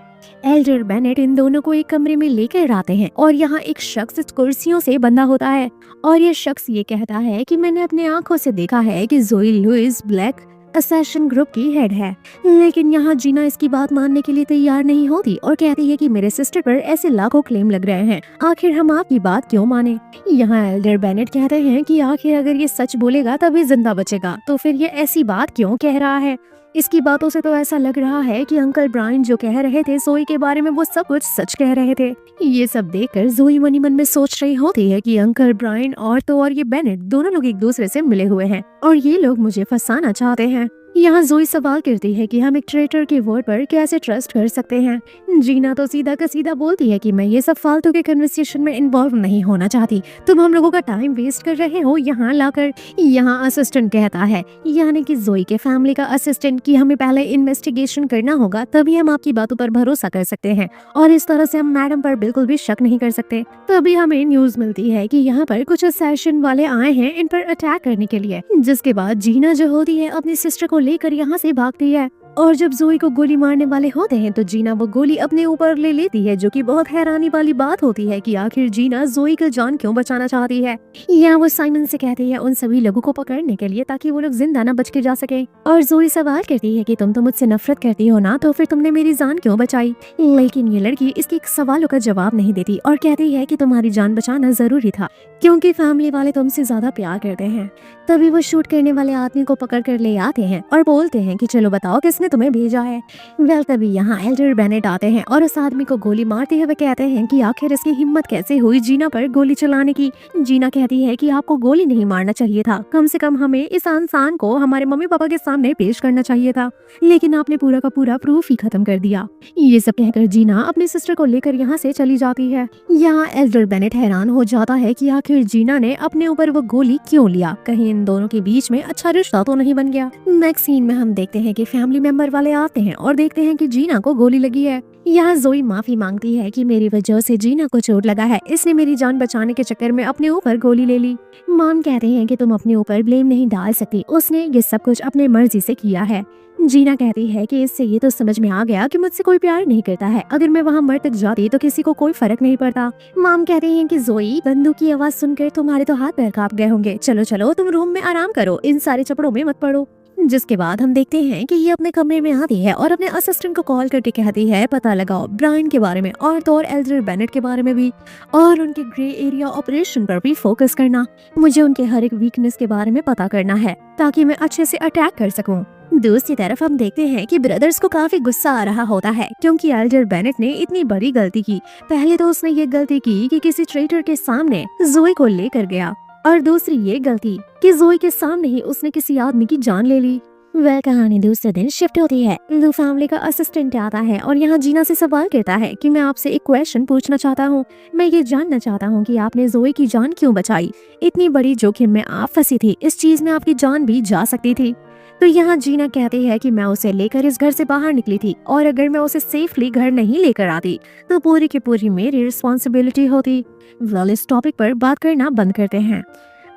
एल्डर बेनेट इन दोनों को एक कमरे में लेकर आते हैं और यहाँ एक शख्स कुर्सियों से बंधा होता है और ये शख्स ये कहता है कि मैंने अपने आंखों से देखा है कि जोई लुइस ब्लैक असैसिन ग्रुप की हेड है। लेकिन यहाँ जीना इसकी बात मानने के लिए तैयार नहीं होती और कहती है कि मेरे सिस्टर पर ऐसे लाखों क्लेम लग रहे हैं, आखिर हम आपकी बात क्यों माने। यहाँ एल्डर बेनेट कहते हैं कि आखिर अगर ये सच बोलेगा तभी जिंदा बचेगा, तो फिर ये ऐसी बात क्यों कह रहा है। इसकी बातों से तो ऐसा लग रहा है कि अंकल ब्रायन जो कह रहे थे जोई के बारे में, वो सब कुछ सच कह रहे थे। ये सब देखकर जोई मनी मन में सोच रही होती है कि अंकल ब्रायन और ये बेनेट दोनों लोग एक दूसरे से मिले हुए हैं और ये लोग मुझे फंसाना चाहते हैं। यहाँ जोई सवाल करती है कि हम एक ट्रेटर के वर्ड पर कैसे ट्रस्ट कर सकते हैं। जीना तो सीधा का सीधा बोलती है कि मैं ये सब फालतू के कन्वर्सेशन में इन्वॉल्व नहीं होना चाहती, तुम हम लोगों का टाइम वेस्ट कर रहे हो यहाँ लाकर। यहाँ असिस्टेंट कहता है, यानी कि जोई के फैमिली का असिस्टेंट, कि हमें पहले इन्वेस्टिगेशन करना होगा, तभी हम आपकी बातों पर भरोसा कर सकते हैं और इस तरह से हम मैडम पर बिल्कुल भी शक नहीं कर सकते। तभी हमें न्यूज मिलती है कि यहाँ पर कुछ असैसिन वाले आए हैं इन पर अटैक करने के लिए, जिसके बाद जीना जो होती है अपनी सिस्टर को लेकर यहाँ से भागती है। और जब जोई को गोली मारने वाले होते हैं तो जीना वो गोली अपने ऊपर ले लेती है, जो कि बहुत हैरानी वाली बात होती है कि आखिर जीना जोई का जान क्यों बचाना चाहती है। या वो साइमन से कहती है उन सभी लोगों को पकड़ने के लिए, ताकि वो लोग जिंदा न बच के जा सके। और जोई सवाल करती है कि तुम तो मुझसे नफरत करती हो ना, तो फिर तुमने मेरी जान क्यों बचाई। लेकिन ये लड़की इसके सवालों का जवाब नहीं देती और कहती है कि तुम्हारी जान बचाना जरूरी था, क्योंकि फैमिली वाले तुमसे ज्यादा प्यार करते हैं। तभी वो शूट करने वाले आदमी को पकड़ कर ले आते हैं और बोलते हैं कि चलो बताओ किसने तुम्हें भेजा है। तभी यहाँ एल्डर बेनेट आते हैं और उस आदमी को गोली मारते हुए कहते हैं कि आखिर इसकी हिम्मत कैसे हुई जीना पर गोली चलाने की। जीना कहती है कि आपको गोली नहीं मारना चाहिए था, कम से कम हमें इस इंसान को हमारे मम्मी पापा के सामने पेश करना चाहिए था, लेकिन आपने पूरा का पूरा प्रूफ ही खत्म कर दिया। ये सब कहकर जीना अपनी सिस्टर को लेकर यहाँ से चली जाती है। यहाँ एल्डर बेनेट हैरान हो जाता है कि आखिर जीना ने अपने ऊपर वो गोली क्यों लिया, कहीं इन दोनों के बीच में अच्छा रिश्ता तो नहीं बन गया। नेक्स्ट सीन में हम देखते हैं कि फैमिली मेंबर वाले आते हैं और देखते हैं कि जीना को गोली लगी है। यहाँ जोई माफी मांगती है कि मेरी वजह से जीना को चोट लगा है, इसने मेरी जान बचाने के चक्कर में अपने ऊपर गोली ले ली। मॉम कहते हैं कि तुम अपने ऊपर ब्लेम नहीं डाल सकती, उसने ये सब कुछ अपने मर्जी से किया है। जीना कहती है कि इससे ये तो समझ में आ गया कि मुझसे कोई प्यार नहीं करता है, अगर मैं वहाँ मर तक जाती तो किसी को कोई फर्क नहीं पड़ता। मॉम कहती हैं कि जोई, बंदूक की आवाज सुनकर तुम्हारे तो हाथ पैर कांप गए होंगे, चलो चलो तुम रूम में आराम करो, इन सारे चपड़ों में मत पड़ो। जिसके बाद हम देखते हैं कि ये अपने कमरे में आती है और अपने असिस्टेंट को कॉल करके कहती है पता लगाओ ब्रायन के बारे में और तो और एल्डर बेनेट के बारे में भी, और उनके ग्रे एरिया ऑपरेशन पर भी फोकस करना। मुझे उनके हर एक वीकनेस के बारे में पता करना है ताकि मैं अच्छे से अटैक कर सकूं। दूसरी तरफ हम देखते हैं कि ब्रदर्स को काफी गुस्सा आ रहा होता है, क्योंकि एल्डर बेनेट ने इतनी बड़ी गलती की। पहले तो उसने ये गलती की कि किसी ट्रेटर के सामने जोई को लेकर गया, और दूसरी ये गलती कि जोई के सामने ही उसने किसी आदमी की जान ले ली। वह कहानी दूसरे दिन शिफ्ट होती है। लू फैमिली का असिस्टेंट आता है और यहाँ जीना से सवाल करता है कि मैं आपसे एक क्वेश्चन पूछना चाहता हूँ। मैं ये जानना चाहता हूँ कि आपने जोई की जान क्यों बचाई। इतनी बड़ी जोखिम में आप फंसी थी, इस चीज में आपकी जान भी जा सकती थी। तो यहाँ जीना कहती है कि मैं उसे लेकर इस घर से बाहर निकली थी, और अगर मैं उसे सेफली घर नहीं लेकर आती तो पूरी की पूरी मेरी रिस्पॉन्सिबिलिटी होती। इस टॉपिक पर बात करना बंद करते हैं।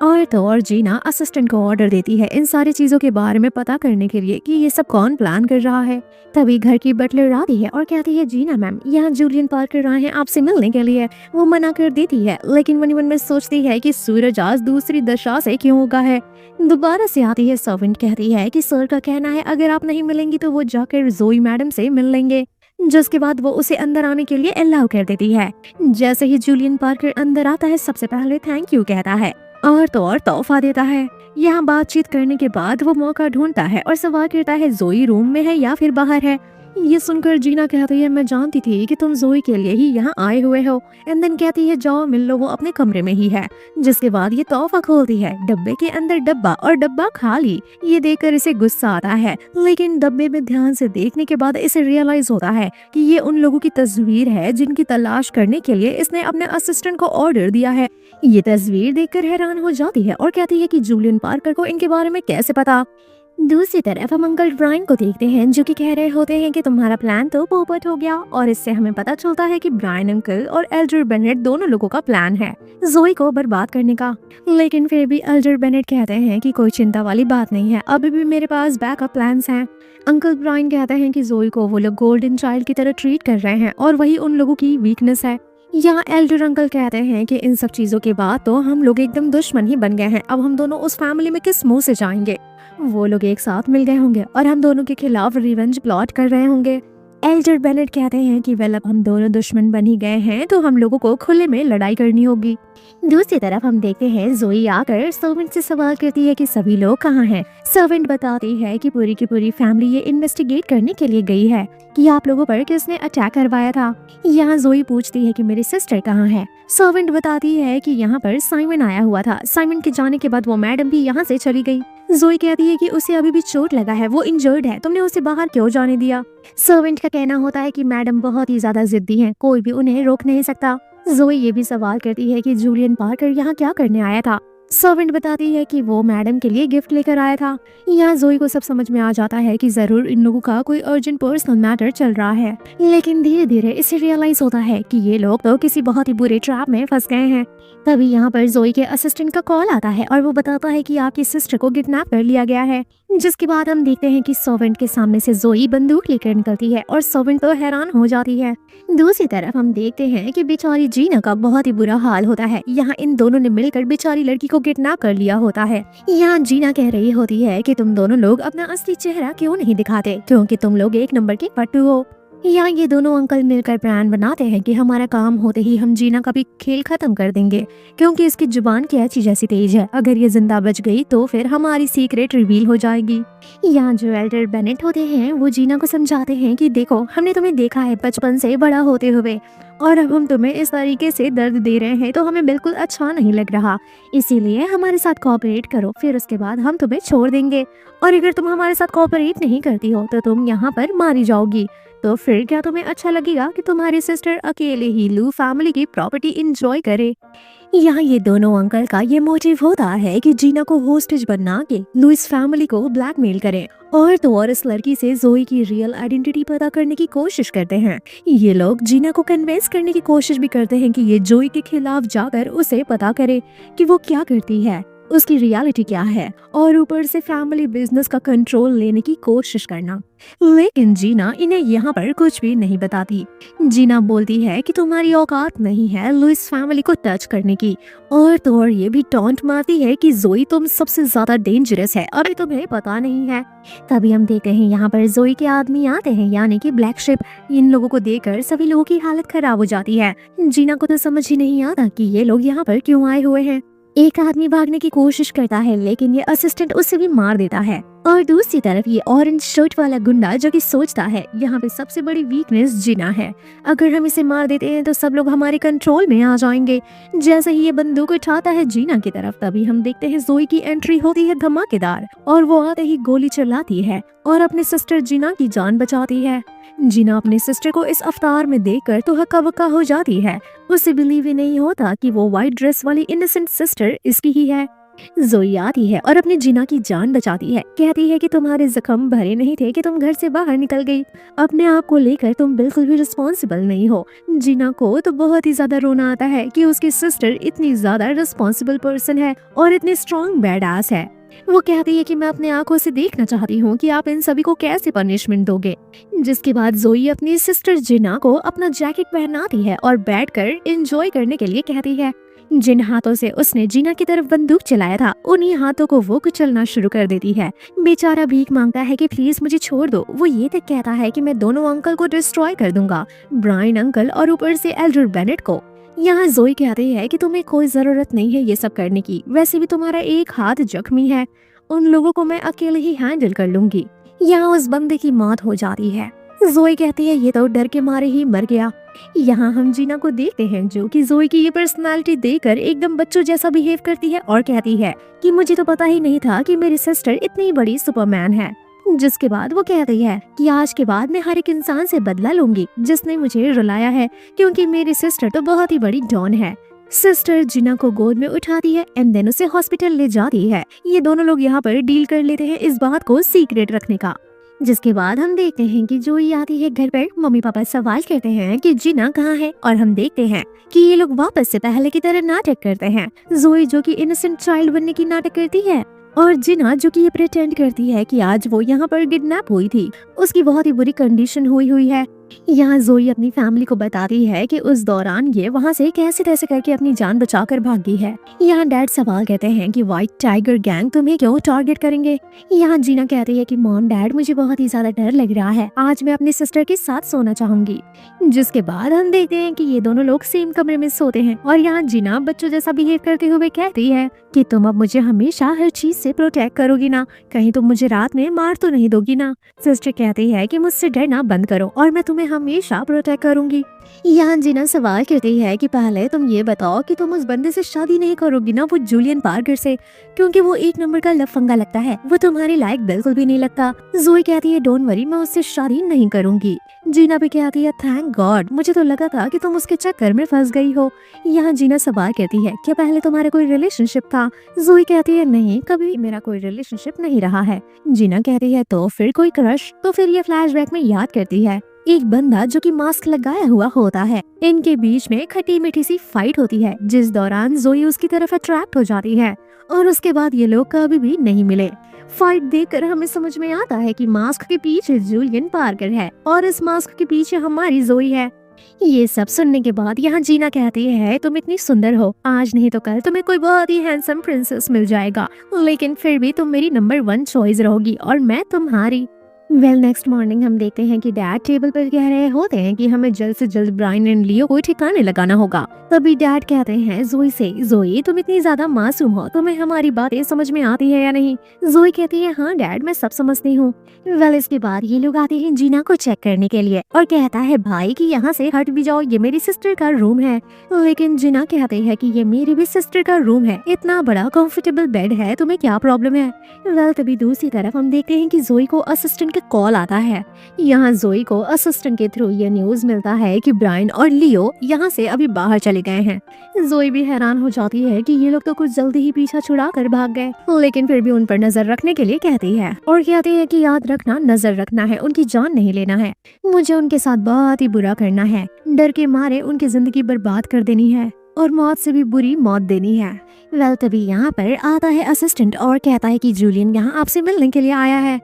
और तो और जीना असिस्टेंट को ऑर्डर देती है इन सारी चीजों के बारे में पता करने के लिए कि ये सब कौन प्लान कर रहा है। तभी घर की बटलर आती है और कहती है जीना मैम, यहाँ जूलियन पार्कर आए हैं आपसे मिलने के लिए। वो मना कर देती है, लेकिन मन मन में सोचती है कि सूरज आज दूसरी दशा से क्यों उगा है। दोबारा से आती है सर्वेंट, कहती है कि सर का कहना है अगर आप नहीं मिलेंगी तो वो जाकर जोई मैडम से मिल लेंगे। जिसके बाद वो उसे अंदर आने के लिए अलाउ कर देती है। जैसे ही जूलियन पार्कर अंदर आता है सबसे पहले थैंक यू कहता है और तो और तोहफा देता है। यहाँ बातचीत करने के बाद वो मौका ढूंढता है और सवाल करता है जोई रूम में है या फिर बाहर है। ये सुनकर जीना कहती है मैं जानती थी कि तुम जोई के लिए ही यहाँ आए हुए हो। एंड देन कहती है जाओ मिल लो, वो अपने कमरे में ही है। जिसके बाद ये तोहफा खोलती है, डब्बे के अंदर डब्बा और डब्बा खाली। ये देखकर इसे गुस्सा आता है, लेकिन डब्बे में ध्यान से देखने के बाद इसे रियलाइज होता है कि ये उन लोगों की तस्वीर है जिनकी तलाश करने के लिए इसने अपने असिस्टेंट को ऑर्डर दिया है। ये तस्वीर देखकर हैरान हो जाती है और कहती है कि जूलियन पार्कर को इनके बारे में कैसे पता। दूसरी तरफ हम अंकल ब्रायन को देखते हैं जो कि कह रहे होते हैं कि तुम्हारा प्लान तो पोपट हो गया, और इससे हमें पता चलता है कि ब्रायन अंकल और एल्डर बेनेट दोनों लोगों का प्लान है जोई को बर्बाद करने का। लेकिन फिर भी एल्डर बेनेट कहते हैं कि कोई चिंता वाली बात नहीं है, अभी भी मेरे पास बैकअप प्लान्स हैं। अंकल ब्रायन कहते हैं कि जोई को वो लोग गोल्डन चाइल्ड की तरह ट्रीट कर रहे हैं और वही उन लोगों की वीकनेस है। यहाँ एल्डर अंकल कहते हैं कि इन सब चीजों के बाद तो हम लोग एकदम दुश्मन ही बन गए हैं, अब हम दोनों उस फैमिली में किस मुंह से जाएंगे। वो लोग एक साथ मिल गए होंगे और हम दोनों के खिलाफ रिवेंज प्लॉट कर रहे होंगे। एल्डर बेनेट कहते हैं कि वेल अब हम दोनों दुश्मन बन ही गए हैं तो हम लोगों को खुले में लड़ाई करनी होगी। दूसरी तरफ हम देखते हैं जोई आकर सर्वेंट से सवाल करती है कि सभी लोग कहाँ हैं। सर्वेंट बताती है कि पूरी की पूरी फैमिली ये इन्वेस्टिगेट करने के लिए गई है कि आप लोगों पर किसने अटैक करवाया था। यहाँ जोई पूछती है कि मेरी सिस्टर कहाँ है। सर्वेंट बताती है कि यहाँ पर साइमन आया हुआ था। साइमन के जाने के बाद वो मैडम भी यहाँ से चली गई। जोई कहती है कि उसे अभी भी चोट लगा है, वो इंजर्ड है, तुमने उसे बाहर क्यों जाने दिया। सर्वेंट का कहना होता है कि मैडम बहुत ही ज्यादा जिद्दी हैं, कोई भी उन्हें रोक नहीं सकता। जोई ये भी सवाल करती है कि जूलियन पार्कर यहाँ क्या करने आया था। सर्वेंट बताती है कि वो मैडम के लिए गिफ्ट लेकर आया था। यहाँ जोई को सब समझ में आ जाता है कि जरूर इन लोगों का कोई अर्जेंट पर्सनल मैटर चल रहा है, लेकिन धीरे धीरे इसे रियलाइज होता है कि ये लोग तो किसी बहुत ही बुरे ट्रैप में फंस गए हैं। तभी यहाँ पर जोई के असिस्टेंट का कॉल आता है और वो बताता है कि आपकी सिस्टर को किडनैप कर लिया गया है। जिसके बाद हम देखते हैं कि सर्वेंट के सामने से जोई बंदूक लेकर निकलती है और सर्वेंट तो हैरान हो जाती है। दूसरी तरफ हम देखते हैं कि बेचारी जीना का बहुत ही बुरा हाल होता है। यहाँ इन दोनों ने मिलकर बेचारी लड़की को किडनैप कर लिया होता है। यहाँ जीना कह रही होती है कि तुम दोनों लोग अपना असली चेहरा क्यों नहीं दिखाते, क्योंकि तुम लोग एक नंबर के फट्टू हो। यहाँ ये दोनों अंकल मिलकर प्लान बनाते हैं कि हमारा काम होते ही हम जीना का भी खेल खत्म कर देंगे, क्योंकि इसकी जुबान कैची जैसी तेज है। अगर ये जिंदा बच गई तो फिर हमारी सीक्रेट रिवील हो जाएगी। यहाँ जो एल्डर बेनेट होते हैं वो जीना को समझाते हैं कि देखो, हमने तुम्हें देखा है बचपन से बड़ा होते हुए, और अब हम तुम्हें इस तरीके से दर्द दे रहे हैं तो हमें बिल्कुल अच्छा नहीं लग रहा। इसीलिए हमारे साथ कोऑपरेट करो, फिर उसके बाद हम तुम्हें छोड़ देंगे। और अगर तुम हमारे साथ कोऑपरेट नहीं करती हो तो तुम यहाँ पर मारी जाओगी। तो फिर क्या तुम्हें अच्छा लगेगा कि तुम्हारी सिस्टर अकेले ही लू फैमिली की प्रॉपर्टी इंजॉय करे। यहाँ ये दोनों अंकल का ये मोटिव होता है कि जीना को होस्टेज बना के लुइस फैमिली को ब्लैकमेल करें और इस लड़की से जोई की रियल आइडेंटिटी पता करने की कोशिश करते हैं। ये लोग जीना को कन्विंस करने की कोशिश भी करते हैं कि ये जोई के खिलाफ जाकर उसे पता करे कि वो क्या करती है, उसकी रियलिटी क्या है, और ऊपर से फैमिली बिजनेस का कंट्रोल लेने की कोशिश करना। लेकिन जीना इन्हें यहाँ पर कुछ भी नहीं बताती। जीना बोलती है कि तुम्हारी औकात नहीं है लुइस फैमिली को टच करने की, और तो और ये भी टॉन्ट मारती है कि जोई तुम सबसे ज्यादा डेंजरस है, अभी तुम्हें पता नहीं है। तभी हम देखते हैं यहाँ पर जोई के आदमी आते हैं, यानी कि ब्लैक शिप। इन लोगों को देखकर सभी लोगों की हालत खराब हो जाती है। जीना को तो समझ ही नहीं आता कि ये लोग यहाँ पर क्यों आए हुए हैं। एक आदमी भागने की कोशिश करता है, लेकिन ये असिस्टेंट उसे भी मार देता है। और दूसरी तरफ ये ऑरेंज शर्ट वाला गुंडा जो कि सोचता है यहाँ पे सबसे बड़ी वीकनेस जीना है, अगर हम इसे मार देते हैं तो सब लोग हमारे कंट्रोल में आ जाएंगे। जैसे ही ये बंदूक उठाता है जीना की तरफ, तभी हम देखते हैं जोई की एंट्री होती है धमाकेदार, और वो आते ही गोली चलाती है और अपने सिस्टर जीना की जान बचाती है। जीना अपने सिस्टर को इस अवतार में देखकर तो हक्का बक्का हो जाती है। उसे बिलीव ही नहीं होता कि वो व्हाइट ड्रेस वाली इनोसेंट सिस्टर इसकी ही है। जोई आती है और अपनी जीना की जान बचाती है। कहती है कि तुम्हारे जख्म भरे नहीं थे कि तुम घर से बाहर निकल गई। अपने आप को लेकर तुम बिल्कुल भी रिस्पॉन्सिबल नहीं हो। जीना को तो बहुत ही ज्यादा रोना आता है कि उसकी सिस्टर इतनी ज्यादा रिस्पॉन्सिबल पर्सन है और इतनी स्ट्रॉन्ग बैडआस है। वो कहती है कि मैं अपने आंखों से देखना चाहती हूँ कि आप इन सभी को कैसे पनिशमेंट दोगे। जिसके बाद जोई अपनी सिस्टर जीना को अपना जैकेट पहनाती है और बैठकर एंजॉय करने के लिए कहती है। जिन हाथों से उसने जीना की तरफ बंदूक चलाया था, उन्हीं हाथों को वो कुचलना शुरू कर देती है। बेचारा भीख मांगता है कि प्लीज मुझे छोड़ दो। वो ये तक कहता है कि मैं दोनों अंकल को डिस्ट्रॉय कर दूंगा, ब्रायन अंकल और ऊपर से एल्डर बेनेट को। यहाँ जोई कहती है कि तुम्हें कोई जरूरत नहीं है ये सब करने की, वैसे भी तुम्हारा एक हाथ जख्मी है, उन लोगों को मैं अकेले ही हैंडल कर लूंगी। यहाँ उस बंदे की मौत हो जाती है। जोई कहती है ये तो डर के मारे ही मर गया। यहाँ हम जीना को देखते हैं जो कि जोई की ये पर्सनालिटी देखकर एकदम बच्चों जैसा बिहेव करती है और कहती है कि मुझे तो पता ही नहीं था कि मेरी सिस्टर इतनी बड़ी सुपरमैन है। जिसके बाद वो कहती है कि आज के बाद मैं हर एक इंसान से बदला लूंगी जिसने मुझे रुलाया है, क्योंकि मेरी सिस्टर तो बहुत ही बड़ी डॉन है। सिस्टर जीना को गोद में उठाती है एंड देन उसे हॉस्पिटल ले जाती है। ये दोनों लोग यहाँ पर डील कर लेते हैं इस बात को सीक्रेट रखने का। जिसके बाद हम देखते हैं कि जोई आती है घर पर। मम्मी पापा सवाल करते हैं कि जीना कहाँ है, और हम देखते हैं कि ये लोग वापस से पहले की तरह नाटक करते हैं। जोई जो कि इनोसेंट चाइल्ड बनने की नाटक करती है, और जीना जो कि ये प्रिटेंड करती है कि आज वो यहाँ पर किडनैप हुई थी, उसकी बहुत ही बुरी कंडीशन हुई है। यहाँ जोई अपनी फैमिली को बताती है कि उस दौरान ये वहाँ से कैसे तैसे करके अपनी जान बचाकर भागी है। यहाँ डैड सवाल कहते हैं कि व्हाइट टाइगर गैंग तुम्हें क्यों टारगेट करेंगे। यहाँ जीना कहती है कि मॉम डैड मुझे बहुत ही ज्यादा डर लग रहा है, आज मैं अपनी सिस्टर के साथ सोना चाहूंगी। जिसके बाद हम देखते हैं कि ये दोनों लोग सेम कमरे में सोते हैं और यहाँ जीना बच्चों जैसा बिहेव करते हुए कहती है कि तुम अब मुझे हमेशा हर चीज से प्रोटेक्ट करोगी ना, कहीं तुम मुझे रात में मार तो नहीं दोगी ना। सिस्टर कहती है कि मुझसे डरना बंद करो और मैं तुम्हें हमेशा प्रोटेक्ट करूंगी। यहाँ जीना सवाल करती है कि पहले तुम ये बताओ कि तुम उस बंदे से शादी नहीं करोगी ना, वो जूलियन पार्कर से, क्योंकि वो एक नंबर का लफंगा लगता है, वो तुम्हारे लायक बिल्कुल भी नहीं लगता। जोई कहती है डोंट वरी, मैं उससे शादी नहीं करूंगी। जीना भी कहती है थैंक गॉड, मुझे तो लगा था कि तुम उसके चक्कर में फंस गई हो। यहाँ जीना सवाल कहती है क्या पहले तुम्हारा कोई रिलेशनशिप था। जोई कहती है नहीं, कभी मेरा कोई रिलेशनशिप नहीं रहा है। जीना कहती है तो फिर कोई क्रश। तो फिर ये फ्लैशबैक में याद करती है एक बंदा जो कि मास्क लगाया हुआ होता है, इनके बीच में खट्टी मीठी सी फाइट होती है जिस दौरान जोई उसकी तरफ अट्रैक्ट हो जाती है और उसके बाद ये लोग कभी भी नहीं मिले। फाइट देखकर हमें समझ में आता है कि मास्क के पीछे जूलियन पार्कर है और इस मास्क के पीछे हमारी जोई है। ये सब सुनने के बाद यहाँ जीना कहती है तुम इतनी सुंदर हो, आज नहीं तो कल तुम्हें कोई बहुत ही हैंडसम प्रिंसेस मिल जाएगा, लेकिन फिर भी तुम मेरी नंबर 1 चॉइस रहोगी और मैं तुम्हारी। नेक्स्ट मॉर्निंग हम देखते हैं कि डैड टेबल पर कह रहे होते हैं कि हमें जल्द से जल्द ब्रायन एंड लियो को ठिकाने लगाना होगा। तभी डैड कहते हैं जोई से, जोई तुम इतनी ज्यादा मासूम हो, तुम्हें हमारी बातें समझ में आती है या नहीं। जोई कहती है हाँ डैड मैं सब समझती हूँ। इसके बाद ये लोग आते हैं जीना को चेक करने के लिए और कहता है भाई कि यहाँ से हट भी जाओ, ये मेरी सिस्टर का रूम है। लेकिन जीना कहते हैं कि ये मेरी भी सिस्टर का रूम है, इतना बड़ा कंफर्टेबल बेड है, तुम्हें क्या प्रॉब्लम है। तभी दूसरी तरफ हम देखते हैं कि जोई को असिस्टेंट कॉल आता है। यहाँ जोई को असिस्टेंट के थ्रू ये न्यूज मिलता है कि ब्रायन और लियो यहाँ से अभी बाहर चले गए हैं। जोई भी हैरान हो जाती है कि ये लोग तो कुछ जल्दी ही पीछा छुड़ा कर भाग गए, लेकिन फिर भी उन पर नजर रखने के लिए कहती है और कहती है कि याद रखना, नजर रखना है, उनकी जान नहीं लेना है, मुझे उनके साथ बहुत ही बुरा करना है, डर के मारे उनकी जिंदगी बर्बाद कर देनी है और मौत से भी बुरी मौत देनी है। तभी यहाँ पर आता है असिस्टेंट और कहता है कि जूलियन यहाँ आपसे मिलने के लिए आया है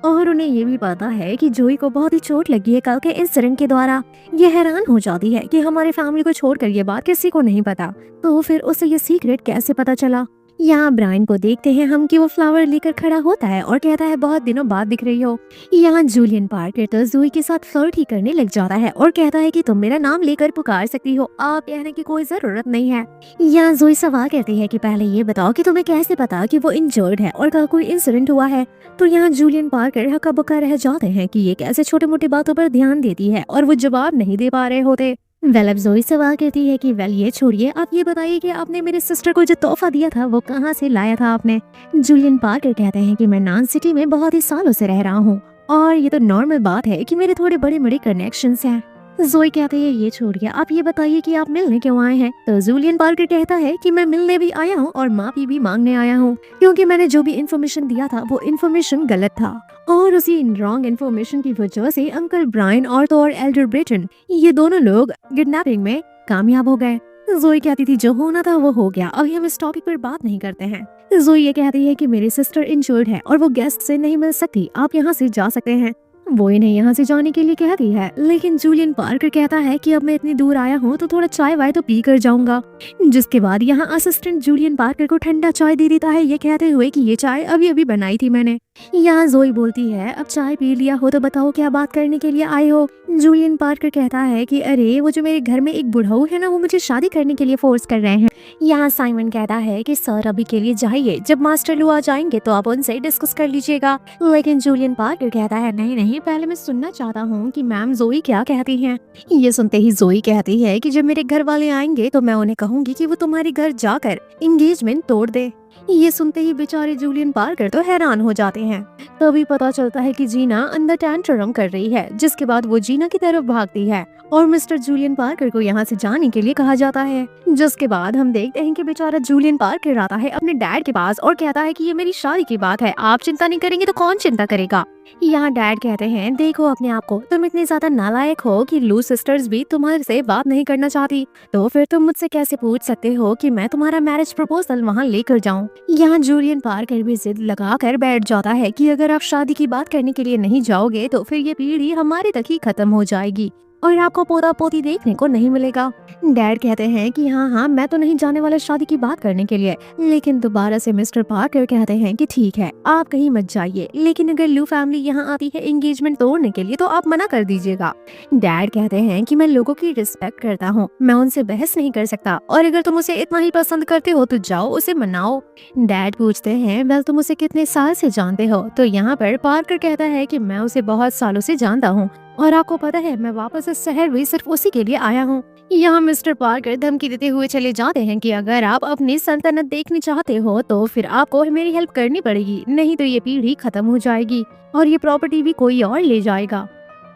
और उन्हें ये भी पता है कि जोई को बहुत ही चोट लगी है कल के इंसिडेंट के द्वारा। ये हैरान हो जाती है कि हमारे फैमिली को छोड़कर ये बात किसी को नहीं पता, तो फिर उसे ये सीक्रेट कैसे पता चला। यहाँ ब्रायन को देखते हैं हम कि वो फ्लावर लेकर खड़ा होता है और कहता है बहुत दिनों बाद दिख रही हो। यहाँ जूलियन पार्कर तो जोई के साथ फ्लर्ट ही करने लग जाता है और कहता है कि तुम मेरा नाम लेकर पुकार सकती हो, आप कहने की कोई जरूरत नहीं है। यहाँ जोई सवाल करती है कि पहले ये बताओ कि तुम्हें कैसे पता कि वो इंजर्ड है और कल कोई इंसिडेंट हुआ है। तो यहाँ जूलियन पार्कर हक्का बक्का रह जाते हैं कि ये कैसे छोटे मोटे बातों पर ध्यान देती है और वो जवाब नहीं दे पा रहे होते। अब जोई सवाल करती है कि ये छोड़िए, आप ये बताइए कि आपने मेरे सिस्टर को जो तोहफा दिया था वो कहाँ से लाया था आपने। जूलियन पार्कर कहते हैं कि मैं नान सिटी में बहुत ही सालों से रह रहा हूँ और ये तो नॉर्मल बात है कि मेरे थोड़े बड़े बड़े कनेक्शंस हैं। जोई कहते हैं ये छोड़िए, आप ये बताइए कि आप मिलने क्यों आए हैं। तो जूलियन पार्कर कहता है कि मैं मिलने भी आया हूँ और माफी भी मांगने आया हूँ, क्योंकि मैंने जो भी इन्फॉर्मेशन दिया था वो इन्फॉर्मेशन गलत था और उसी रॉन्ग इन्फॉर्मेशन की वजह से अंकल ब्रायन और एल्डर ब्रिटन ये दोनों लोग किडनैपिंग में कामयाब हो गए। जोई कहती थी जो होना था वो हो गया, अभी हम इस टॉपिक पर बात नहीं करते हैं। जोई ये कहती है कि मेरी सिस्टर इंजर्ड है और वो गेस्ट से नहीं मिल सकती, आप यहाँ से जा सकते हैं। वो इन्हें यहाँ से जाने के लिए कहती है, लेकिन जूलियन पार्कर कहता है कि अब मैं इतनी दूर आया हूँ तो थोड़ा चाय वाय तो पी कर जाऊंगा। जिसके बाद यहाँ असिस्टेंट जूलियन पार्कर को ठंडा चाय दे देता है, ये कहते हुए कि ये चाय अभी अभी बनाई थी मैंने। यहाँ जोई बोलती है अब चाय पी लिया हो तो बताओ क्या बात करने के लिए आए हो। जूलियन पार्कर कहता है कि अरे वो जो मेरे घर में एक बुढ़ऊ है ना, वो मुझे शादी करने के लिए फोर्स कर रहे हैं। यहाँ साइमन कहता है कि सर अभी के लिए जाइए, जब मास्टर लू आ जाएंगे तो आप उनसे डिस्कस कर लीजिएगा। लेकिन जूलियन पार्कर कहता है नहीं नहीं, पहले मैं सुनना चाहता हूँ कि मैम जोई क्या कहती हैं। ये सुनते ही जोई कहती है कि जब मेरे घर वाले आएंगे तो मैं उन्हें कहूंगी कि वो तुम्हारे घर जाकर एंगेजमेंट तोड़ दे। ये सुनते ही बेचारे जूलियन पार्कर तो हैरान हो जाते हैं। तभी पता चलता है कि जीना अंदर टैंट्रम कर रही है, जिसके बाद वो जीना की तरफ भागती है और मिस्टर जूलियन पार्कर को यहाँ से जाने के लिए कहा जाता है। जिसके बाद हम देखते हैं कि बेचारा जूलियन पार्कर आता है अपने डैड के पास और कहता है कि ये मेरी शादी की बात है, आप चिंता नहीं करेंगे तो कौन चिंता करेगा। यहाँ डैड कहते हैं, देखो अपने आप को, तुम इतने ज्यादा नालायक हो कि लू सिस्टर्स भी तुम्हारे से बात नहीं करना चाहती, तो फिर तुम मुझसे कैसे पूछ सकते हो कि मैं तुम्हारा मैरिज प्रपोजल वहाँ लेकर जाऊँ। यहाँ जूलियन पार्कर भी जिद लगा कर बैठ जाता है कि अगर आप शादी की बात करने के लिए नहीं जाओगे तो फिर ये पीढ़ी हमारे तक ही खत्म हो जाएगी और आपको पोता पोती देखने को नहीं मिलेगा। डैड कहते हैं कि हाँ मैं तो नहीं जाने वाला शादी की बात करने के लिए, लेकिन दोबारा से मिस्टर पार्कर कहते हैं कि ठीक है आप कहीं मत जाइए, लेकिन अगर लू फैमिली यहाँ आती है एंगेजमेंट तोड़ने के लिए तो आप मना कर दीजिएगा। डैड कहते हैं कि मैं लोगों की रिस्पेक्ट करता हूँ, मैं उनसे बहस नहीं कर सकता, और अगर तुम उसे इतना ही पसंद करते हो तो जाओ उसे मनाओ। डैड पूछते हैं, वेल तुम उसे कितने साल से जानते हो? तो यहाँ पर पार्कर कहता है कि मैं उसे बहुत सालों से जानता हूँ और आपको पता है मैं वापस इस शहर में सिर्फ उसी के लिए आया हूँ। यहाँ मिस्टर पार्कर धमकी देते हुए चले जाते हैं कि अगर आप अपनी सल्तनत देखनी चाहते हो तो फिर आपको मेरी हेल्प करनी पड़ेगी, नहीं तो ये पीढ़ी खत्म हो जाएगी और ये प्रॉपर्टी भी कोई और ले जाएगा।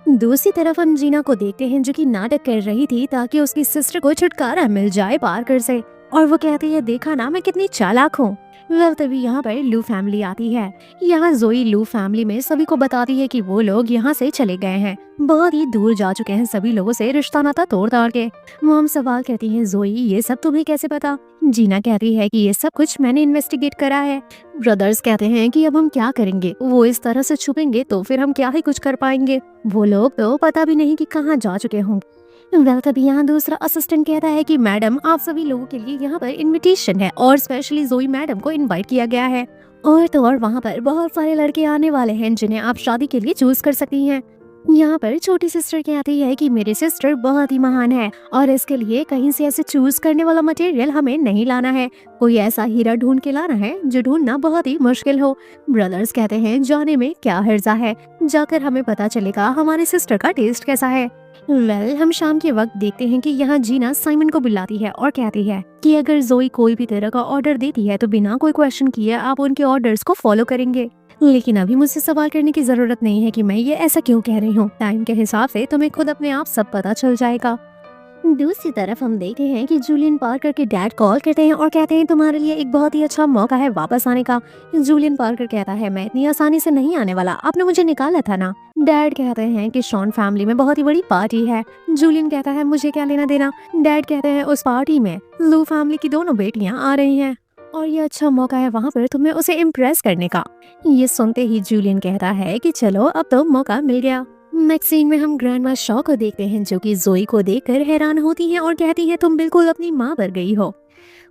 दूसरी तरफ हम जीना को देखते हैं जो कि नाटक कर रही थी ताकि उसकी सिस्टर को छुटकारा मिल जाए पार्कर से, और वो कहती है, देखा ना मैं कितनी चालाक हूँ। वेल तभी यहाँ पर लू फैमिली आती है। यहाँ जोई लू फैमिली में सभी को बताती है कि वो लोग यहाँ से चले गए हैं, बहुत ही दूर जा चुके हैं सभी लोगों से रिश्ता नाता तोड़ ताड़ के। मॉम सवाल कहती है, जोई ये सब तुम्हें कैसे पता? जीना कहती है कि ये सब कुछ मैंने इन्वेस्टिगेट करा है। ब्रदर्स कहते हैं कि अब हम क्या करेंगे, वो इस तरह से छुपेंगे तो फिर हम क्या ही कुछ कर पाएंगे, वो लोग तो पता भी नहीं कि कहाँ जा चुके होंगे। वेल तभी यहाँ दूसरा असिस्टेंट कहता है कि मैडम आप सभी लोगों के लिए यहाँ पर इनविटेशन है और स्पेशली जोई मैडम को इनवाइट किया गया है, और तो और वहाँ पर बहुत सारे लड़के आने वाले हैं जिन्हें आप शादी के लिए चूज कर सकती हैं। यहाँ पर छोटी सिस्टर कहती है कि मेरी सिस्टर बहुत ही महान है और इसके लिए कहीं से ऐसे चूज करने वाला मटेरियल हमें नहीं लाना है, कोई ऐसा हीरा ढूंढ के लाना है जो ढूंढना बहुत ही मुश्किल हो। ब्रदर्स कहते हैं, जाने में क्या हर्जा है, जाकर हमें पता चलेगा हमारे सिस्टर का टेस्ट कैसा है। वेल हम शाम के वक्त देखते हैं कि यहाँ जीना साइमन को बुलाती है और कहती है कि अगर जोई कोई भी तरह का ऑर्डर देती है तो बिना कोई क्वेश्चन किए आप उनके ऑर्डर्स को फॉलो करेंगे, लेकिन अभी मुझसे सवाल करने की जरूरत नहीं है कि मैं ये ऐसा क्यों कह रही हूँ, टाइम के हिसाब से तुम्हें खुद अपने आप सब पता चल जाएगा। दूसरी तरफ हम देखते हैं कि जूलियन पार्कर के डैड कॉल करते हैं और कहते हैं तुम्हारे लिए एक बहुत ही अच्छा मौका है वापस आने का। जूलियन पार्कर कहता है, मैं इतनी आसानी से नहीं आने वाला, आपने मुझे निकाला था ना। डैड कहते हैं कि शॉन फैमिली में बहुत ही बड़ी पार्टी है। जूलियन कहता है, मुझे क्या लेना देना। डैड कहते हैं, उस पार्टी में लू फैमिली की दोनों बेटियां आ रही हैं और ये अच्छा मौका है वहाँ पर तुम्हें उसे इम्प्रेस करने का। ये सुनते ही जूलियन कहता है कि चलो अब तो मौका मिल गया। नेक्स्ट सीन में हम ग्रैंडमा शॉ को देखते हैं जो कि जोई को देखकर हैरान होती हैं और कहती हैं, तुम बिल्कुल अपनी माँ पर गई हो।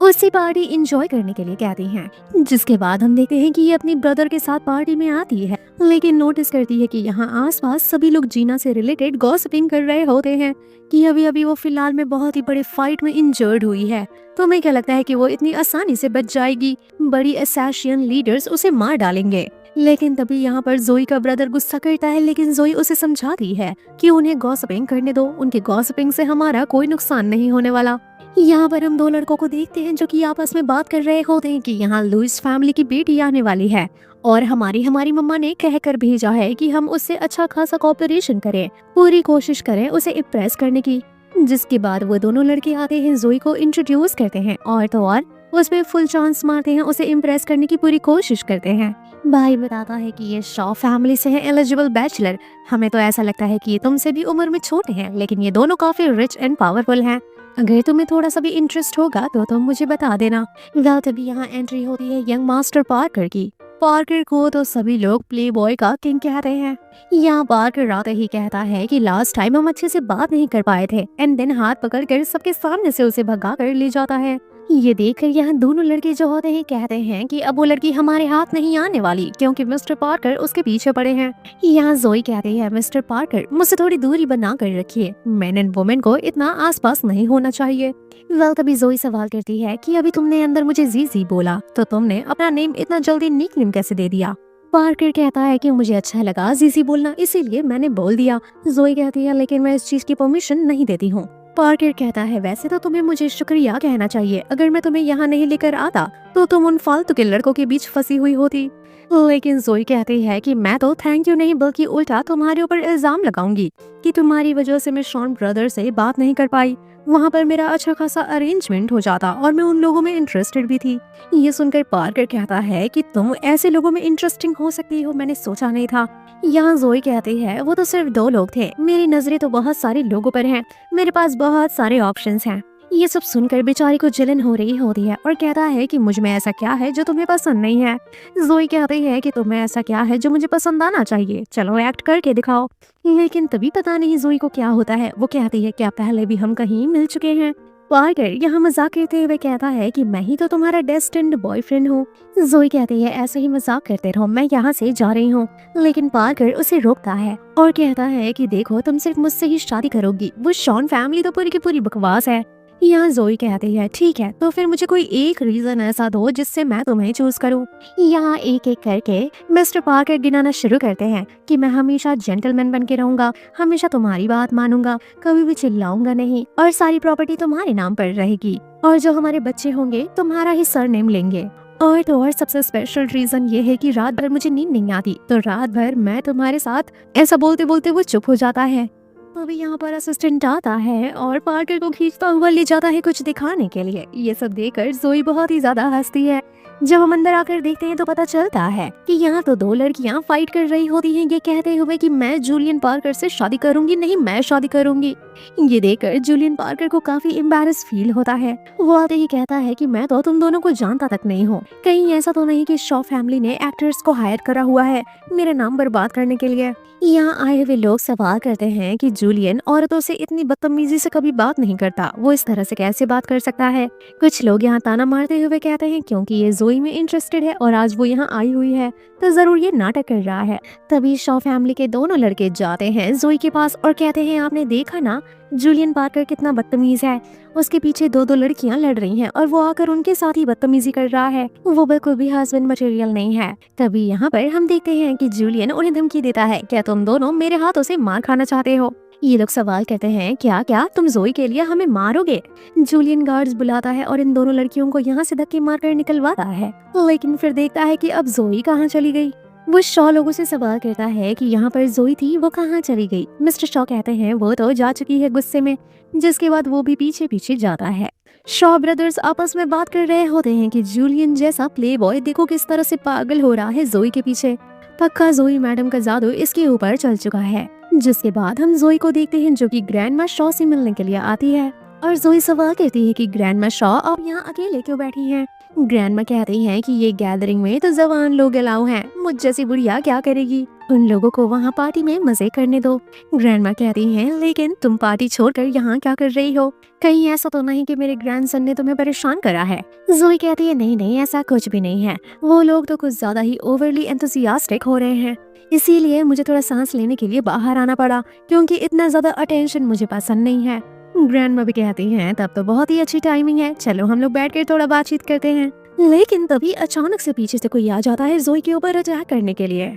उसी पार्टी एंजॉय करने के लिए कहती हैं, जिसके बाद हम देखते हैं कि ये अपनी ब्रदर के साथ पार्टी में आती है, लेकिन नोटिस करती है कि यहाँ आसपास सभी लोग जीना से रिलेटेड गॉसिपिंग कर रहे होते हैं कि अभी अभी वो फिलहाल में बहुत ही बड़े फाइट में इंजर्ड हुई है। तो हमें क्या लगता है कि वो इतनी आसानी से बच जाएगी, बड़ी असैसियन लीडर्स उसे मार डालेंगे। लेकिन तभी यहाँ पर जोई का ब्रदर गुस्सा करता है, लेकिन जोई उसे समझाती है कि उन्हें गॉसिपिंग करने दो, उनके गॉसिपिंग से हमारा कोई नुकसान नहीं होने वाला। यहाँ पर हम दो लड़कों को देखते हैं जो कि आपस में बात कर रहे होते हैं कि यहाँ लुइस फैमिली की बेटी आने वाली है और हमारी मम्मा ने कहकर भेजा है कि हम उससे अच्छा खासा कोऑपरेशन करें, पूरी कोशिश करें उसे इम्प्रेस करने की। जिसके बाद वो दोनों लड़के आते हैं, जोई को इंट्रोड्यूस करते हैं और तो और उसमें फुल चांस मारते हैं, उसे इम्प्रेस करने की पूरी कोशिश करते हैं। भाई बताता है कि ये शॉ फैमिली से है एलिजिबल बैचलर, हमें तो ऐसा लगता है कि ये तुमसे भी उम्र में छोटे हैं, लेकिन ये दोनों काफी रिच एंड पावरफुल हैं। अगर तुम्हें थोड़ा सा भी इंटरेस्ट होगा तो तुम मुझे बता देना। वेल तभी यहाँ एंट्री होती है यंग मास्टर पार्कर की। पार्कर को तो सभी लोग प्ले बॉय का किंग कहते हैं। यहाँ पार्कर आते ही कहता है कि लास्ट टाइम हम अच्छे से बात नहीं कर पाए थे, एंड देन हाथ पकड़कर सबके सामने से उसे भगा कर ले जाता है। ये देखकर यहाँ दोनों लड़के जो होते हैं कहते हैं कि अब वो लड़की हमारे हाथ नहीं आने वाली क्योंकि मिस्टर पार्कर उसके पीछे पड़े हैं। यहाँ जोई कहती है, मिस्टर पार्कर मुझसे थोड़ी दूरी बना कर रखिए, मैन एंड वुमेन को इतना आसपास नहीं होना चाहिए। वेल तभी जोई सवाल करती है कि अभी तुमने अंदर मुझे जी बोला तो तुमने अपना नेम इतना जल्दी निकनेम कैसे दे दिया। पार्कर कहता है कि मुझे अच्छा लगा जीसी बोलना, इसीलिए मैंने बोल दिया। जोई कहती है, लेकिन मैं इस चीज की परमिशन नहीं देती हूँ। पार्कर कहता है, वैसे तो तुम्हें मुझे शुक्रिया कहना चाहिए, अगर मैं तुम्हें यहाँ नहीं लेकर आता तो तुम उन फालतू के लड़कों के बीच फंसी हुई होती। लेकिन जोई कहती है कि मैं तो थैंक यू नहीं बल्कि उल्टा तुम्हारे ऊपर इल्जाम लगाऊंगी कि तुम्हारी वजह से मैं शॉन ब्रदर से बात नहीं कर पाई। वहाँ पर मेरा अच्छा खासा अरेंजमेंट हो जाता और मैं उन लोगों में इंटरेस्टेड भी थी। ये सुनकर पार्कर कहता है कि तुम ऐसे लोगों में इंटरेस्टिंग हो सकती हो, मैंने सोचा नहीं था। यहाँ जोई कहती है वो तो सिर्फ 2 लोग थे, मेरी नजरें तो बहुत सारे लोगों पर हैं, मेरे पास बहुत सारे ऑप्शंस हैं। ये सब सुनकर बेचारी को जलन हो रही होती है और कहता है कि मुझ में ऐसा क्या है जो तुम्हें पसंद नहीं है। जोई कहती है कि तुम्हें ऐसा क्या है जो मुझे पसंद आना चाहिए, चलो एक्ट करके दिखाओ। लेकिन तभी पता नहीं जोई को क्या होता है, वो कहती है क्या पहले भी हम कहीं मिल चुके हैं। पार्कर यहाँ मजाक करते हुए कहता है कि मैं ही तो तुम्हारा डेस्टिन्ड बॉयफ्रेंड हूँ। जोई कहती है ऐसे ही मजाक करते रहो, मैं यहाँ से जा रही हूँ। लेकिन पार्कर उसे रोकता है और कहता है कि देखो तुम सिर्फ मुझसे ही शादी करोगी, वो शॉन फैमिली तो पूरी की पूरी बकवास है। यहाँ जोई कहती है ठीक है तो फिर मुझे कोई एक रीजन ऐसा दो जिससे मैं तुम्हें चूज करूँ। यहाँ एक एक करके मिस्टर पार्कर गिनाना शुरू करते हैं कि मैं हमेशा जेंटलमैन बन के रहूंगा, हमेशा तुम्हारी बात मानूंगा, कभी भी चिल्लाऊंगा नहीं, और सारी प्रॉपर्टी तुम्हारे नाम पर रहेगी, और जो हमारे बच्चे होंगे तुम्हारा ही सरनेम लेंगे। और तो और सबसे स्पेशल रीजन ये है कि रात भर मुझे नींद नहीं आती, तो रात भर मैं तुम्हारे साथ। ऐसा बोलते बोलते वो चुप हो जाता है। अभी यहाँ पर असिस्टेंट आता है और पार्कर को खींचता हुआ ले जाता है कुछ दिखाने के लिए। ये सब देखकर जोई बहुत ही ज्यादा हंसती है। जब हम अंदर आकर देखते हैं तो पता चलता है कि यहाँ तो 2 लड़कियाँ फाइट कर रही होती हैं, ये कहते हुए कि मैं जूलियन पार्कर से शादी करूंगी, नहीं मैं शादी करूंगी। ये देखकर जूलियन पार्कर को काफी एम्बैरेस फील होता है। वो आते ही कहता है कि मैं तो तुम दोनों को जानता तक नहीं हूँ, कहीं ऐसा तो नहीं कि शॉ फैमिली ने एक्टर्स को हायर करा हुआ है मेरा नाम बर्बाद करने के लिए। यहाँ आए हुए लोग सवाल करते हैं कि जूलियन औरतों से इतनी बदतमीजी से कभी बात नहीं करता, वो इस तरह से कैसे बात कर सकता है। कुछ लोग यहाँ ताना मारते हुए कहते हैं क्योंकि ये जोई में इंटरेस्टेड है और आज वो यहाँ आई हुई है तो जरूर ये नाटक कर रहा है। तभी शॉ फैमिली के दोनों लड़के जाते हैं जोई के पास और कहते हैं आपने देखा ना जूलियन पार्कर कितना बदतमीज है, उसके पीछे 2 लड़कियां लड़ रही हैं और वो आकर उनके साथ ही बदतमीजी कर रहा है, वो बिल्कुल भी हस्बैंड मटेरियल नहीं है। तभी यहाँ पर हम देखते हैं कि जूलियन उन्हें धमकी देता है क्या तुम दोनों मेरे हाथों से मार खाना चाहते हो। ये लोग सवाल करते हैं क्या क्या तुम जोई के लिए हमें मारोगे। जूलियन गार्ड्स बुलाता है और इन दोनों लड़कियों को यहाँ से धक्के मारकर निकलवाता है, लेकिन फिर देखता है कि अब जोई कहाँ चली गई। वो शॉ लोगों से सवाल करता है कि यहाँ पर जोई थी वो कहाँ चली गई। मिस्टर शॉ कहते हैं वो तो जा चुकी है गुस्से में, जिसके बाद वो भी पीछे पीछे जाता है। शॉ ब्रदर्स आपस में बात कर रहे होते हैं कि जूलियन जैसा प्लेबॉय देखो किस तरह से पागल हो रहा है जोई के पीछे, पक्का जोई मैडम का जादू इसके ऊपर चल चुका है। जिसके बाद हम जोई को देखते हैं जो कि ग्रैंडमा शॉ से मिलने के लिए आती है और जोई सवाल करती है कि ग्रैंडमा शॉ आप यहाँ अकेले क्यों बैठी हैं। ग्रैंडमा कहती हैं कि ये गैदरिंग में तो जवान लोग अलाउ हैं, मुझ जैसी बुढ़िया क्या करेगी, उन लोगों को वहाँ पार्टी में मजे करने दो। ग्रैंडमा कहती हैं लेकिन तुम पार्टी छोड़कर यहाँ क्या कर रही हो, कहीं ऐसा तो नहीं कि मेरे ग्रैंडसन ने तुम्हें परेशान करा है। जोई कहती है नहीं नहीं ऐसा कुछ भी नहीं है, वो लोग तो कुछ ज्यादा ही ओवरली एंथुसियास्टिक हो रहे हैं, इसीलिए मुझे थोड़ा सांस लेने के लिए बाहर आना पड़ा, क्योंकि इतना ज्यादा अटेंशन मुझे पसंद नहीं है। ग्रैंडमा भी कहती हैं तब तो बहुत ही अच्छी टाइमिंग है, चलो हम लोग बैठकर थोड़ा बातचीत करते हैं। लेकिन तभी अचानक से पीछे से कोई आ जाता है जोई के ऊपर अटैक करने के लिए